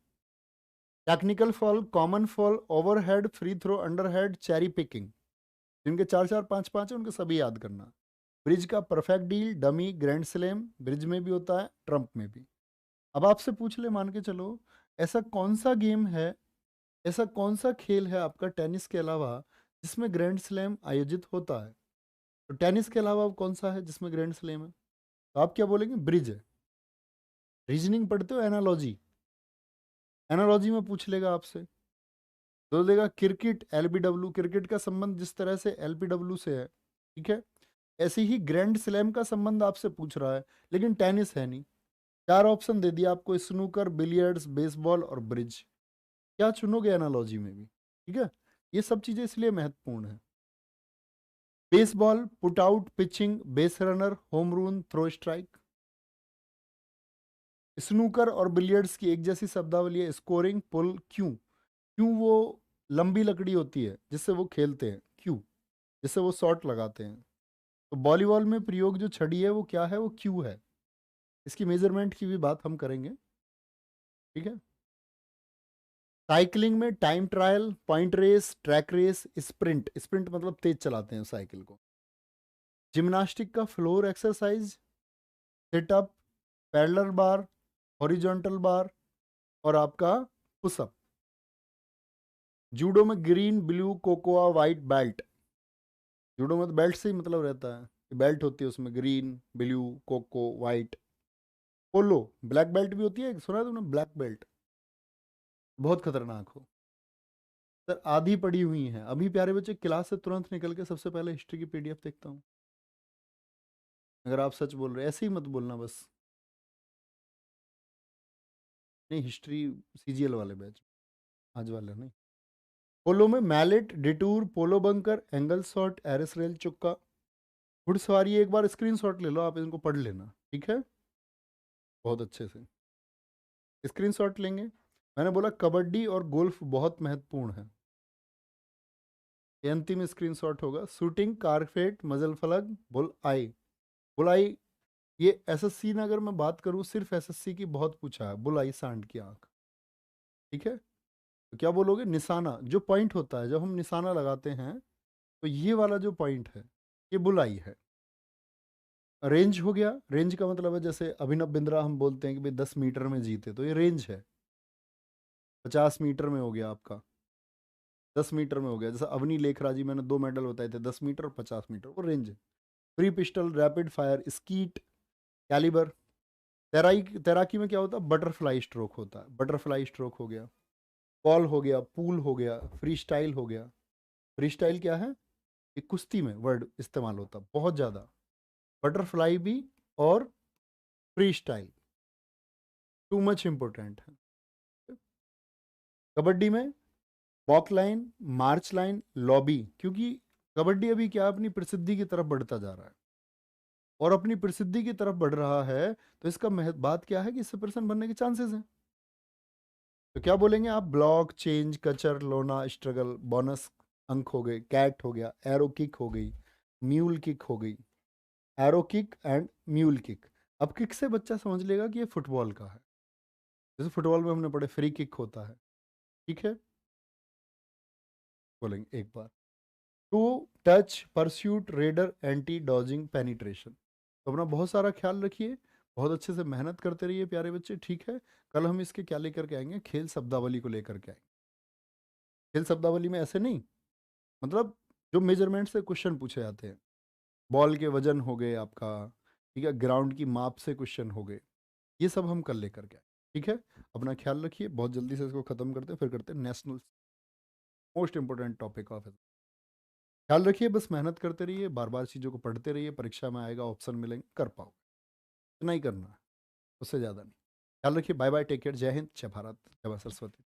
technical foul, common foul, overhead, free throw, underhead, cherry picking, जिनके चार चार पांच पांच है उनके सभी याद करना। ब्रिज का perfect deal, dummy, grand slam, bridge में भी होता है, ट्रम्प में भी। अब आपसे पूछ ले, मान के चलो, ऐसा कौन सा गेम है, ऐसा कौन सा खेल है आपका टेनिस के अलावा जिसमें ग्रैंड स्लैम आयोजित होता है? तो टेनिस के अलावा अब कौन सा है जिसमें ग्रैंड स्लैम है? तो आप क्या बोलेंगे? ब्रिज है। रीजनिंग पढ़ते हो, एनालॉजी, एनालॉजी में पूछ लेगा आपसे, तो देगा क्रिकेट, एलबीडब्ल्यू, क्रिकेट का संबंध जिस तरह से एलबीडब्ल्यू से है, ठीक है। ऐसे ही ग्रैंड स्लैम का संबंध आपसे पूछ रहा है, लेकिन टेनिस है नहीं। 4 ऑप्शन दे दिया आपको, स्नूकर, बिलियर्ड्स, बेसबॉल और ब्रिज। क्या चुनोगे एनालॉजी में भी? ठीक है, ये सब चीजें इसलिए महत्वपूर्ण है। Baseball, put out, pitching, base runner, home run, throw strike. Snooker और बिलियर्ड्स की एक जैसी शब्दावली है, स्कोरिंग, पुल, क्यों। क्यों वो लंबी लकड़ी होती है जिससे वो खेलते हैं, क्यों, जिससे वो शॉट लगाते हैं। तो वॉलीबॉल में प्रयोग जो छड़ी है वो क्या है, वो क्यों है। इसकी मेजरमेंट की भी बात हम करेंगे। ठीक है। साइकिलिंग में time trial, point race, track race, sprint. Sprint मतलब तेज चलाते हैं साइकिल को। जिम्नास्टिक का floor exercise, sit up, parallel bar, horizontal bar और आपका पुशअप। जूडो में green, blue, cocoa, white belt. Judo में तो बेल्ट से ही मतलब रहता है, बेल्ट होती है उसमें ग्रीन, ब्लू, कोको, वाइट। पोलो ब्लैक बेल्ट भी होती है, सुना है तुमने ब्लैक बेल्ट? बहुत खतरनाक हो। सर आधी पड़ी हुई है अभी प्यारे बच्चे, क्लास से तुरंत निकल के सबसे पहले हिस्ट्री की पीडीएफ देखता हूँ। अगर आप सच बोल रहे ऐसे ही मत बोलना बस। नहीं, हिस्ट्री सीजीएल वाले बैच, आज वाले नहीं। पोलो में mallet, detour, polo bunker, angle shot, एरिस रेल चुक्का। घुड़सवारी एक बार स्क्रीनशॉट ले लो, आप इनको पढ़ लेना, ठीक है, बहुत अच्छे से स्क्रीनशॉट लेंगे। मैंने बोला कबड्डी और गोल्फ बहुत महत्वपूर्ण है, ये अंतिम स्क्रीनशॉट होगा। शूटिंग, कारफेट, मजल फलक, बुल आई। बुल आई, ये एसएससी में अगर मैं बात करूं, सिर्फ एसएससी की बहुत पूछा है, बुल आई सांड की आंख। ठीक है, तो क्या बोलोगे, निशाना जो पॉइंट होता है जब हम निशाना लगाते हैं, तो ये वाला जो पॉइंट है ये बुल आई है। रेंज हो गया, रेंज का मतलब है जैसे अभिनव बिंद्रा हम बोलते हैं कि भाई 10 मीटर में जीते, तो ये रेंज है। 50 मीटर में हो गया आपका, 10 मीटर में हो गया, जैसे अवनी लेखरा जी, मैंने 2 मेडल बताए थे, 10 मीटर और 50 मीटर, वो रेंज है। Free pistol, rapid fire, skeet, calibre. तैराकी में क्या होता है, बटरफ्लाई स्ट्रोक होता है, बटरफ्लाई स्ट्रोक हो गया। कॉल हो गया, पूल हो गया, फ्री स्टाइल हो गया। फ्री स्टाइल क्या है, ये कुश्ती में वर्ड इस्तेमाल होता है बहुत ज़्यादा, बटरफ्लाई भी और free style, too much important है। कबड्डी में वॉक लाइन, मार्च लाइन, लॉबी, क्योंकि कबड्डी अभी क्या अपनी प्रसिद्धि की तरफ बढ़ता जा रहा है, और अपनी प्रसिद्धि की तरफ बढ़ रहा है, तो इसका बात क्या है कि इससे पर्सन बनने के चांसेस हैं। तो क्या बोलेंगे आप, ब्लॉक, चेंज, कचर, लोना, स्ट्रगल, बोनस अंक हो गए, कैट हो गया, एरो किक हो गई, म्यूल किक हो गई। Arrow kick and mule kick. अब किक से बच्चा समझ लेगा कि ये फुटबॉल का है, जैसे फुटबॉल में हमने पढ़े फ्री किक होता है। ठीक है, बोलेंगे एक बार। टू, touch, pursuit, raider, anti, dodging, penetration. तो अपना बहुत सारा ख्याल रखिए, बहुत अच्छे से मेहनत करते रहिए प्यारे बच्चे, ठीक है। कल हम इसके क्या लेकर के आएंगे, खेल शब्दावली को लेकर के आएंगे। खेल शब्दावली में ऐसे नहीं, मतलब जो मेजरमेंट से क्वेश्चन पूछे जाते हैं, बॉल के वजन हो गए आपका, ठीक है, ग्राउंड की माप से क्वेश्चन हो गए, ये सब हम कल लेकर के आए। ठीक है, अपना ख्याल रखिए, बहुत जल्दी से इसको खत्म करते हैं, फिर करते हैं national, most important topic of. ख्याल रखिए, बस मेहनत करते रहिए, बार बार चीज़ों को पढ़ते रहिए, परीक्षा में आएगा ऑप्शन मिलेंगे, कर पाओ, इतना ही करना है, उससे ज़्यादा नहीं। ख्याल रखिए, बाय बाय, टेक केयर, जय हिंद, जय भारत, जय मां सरस्वती।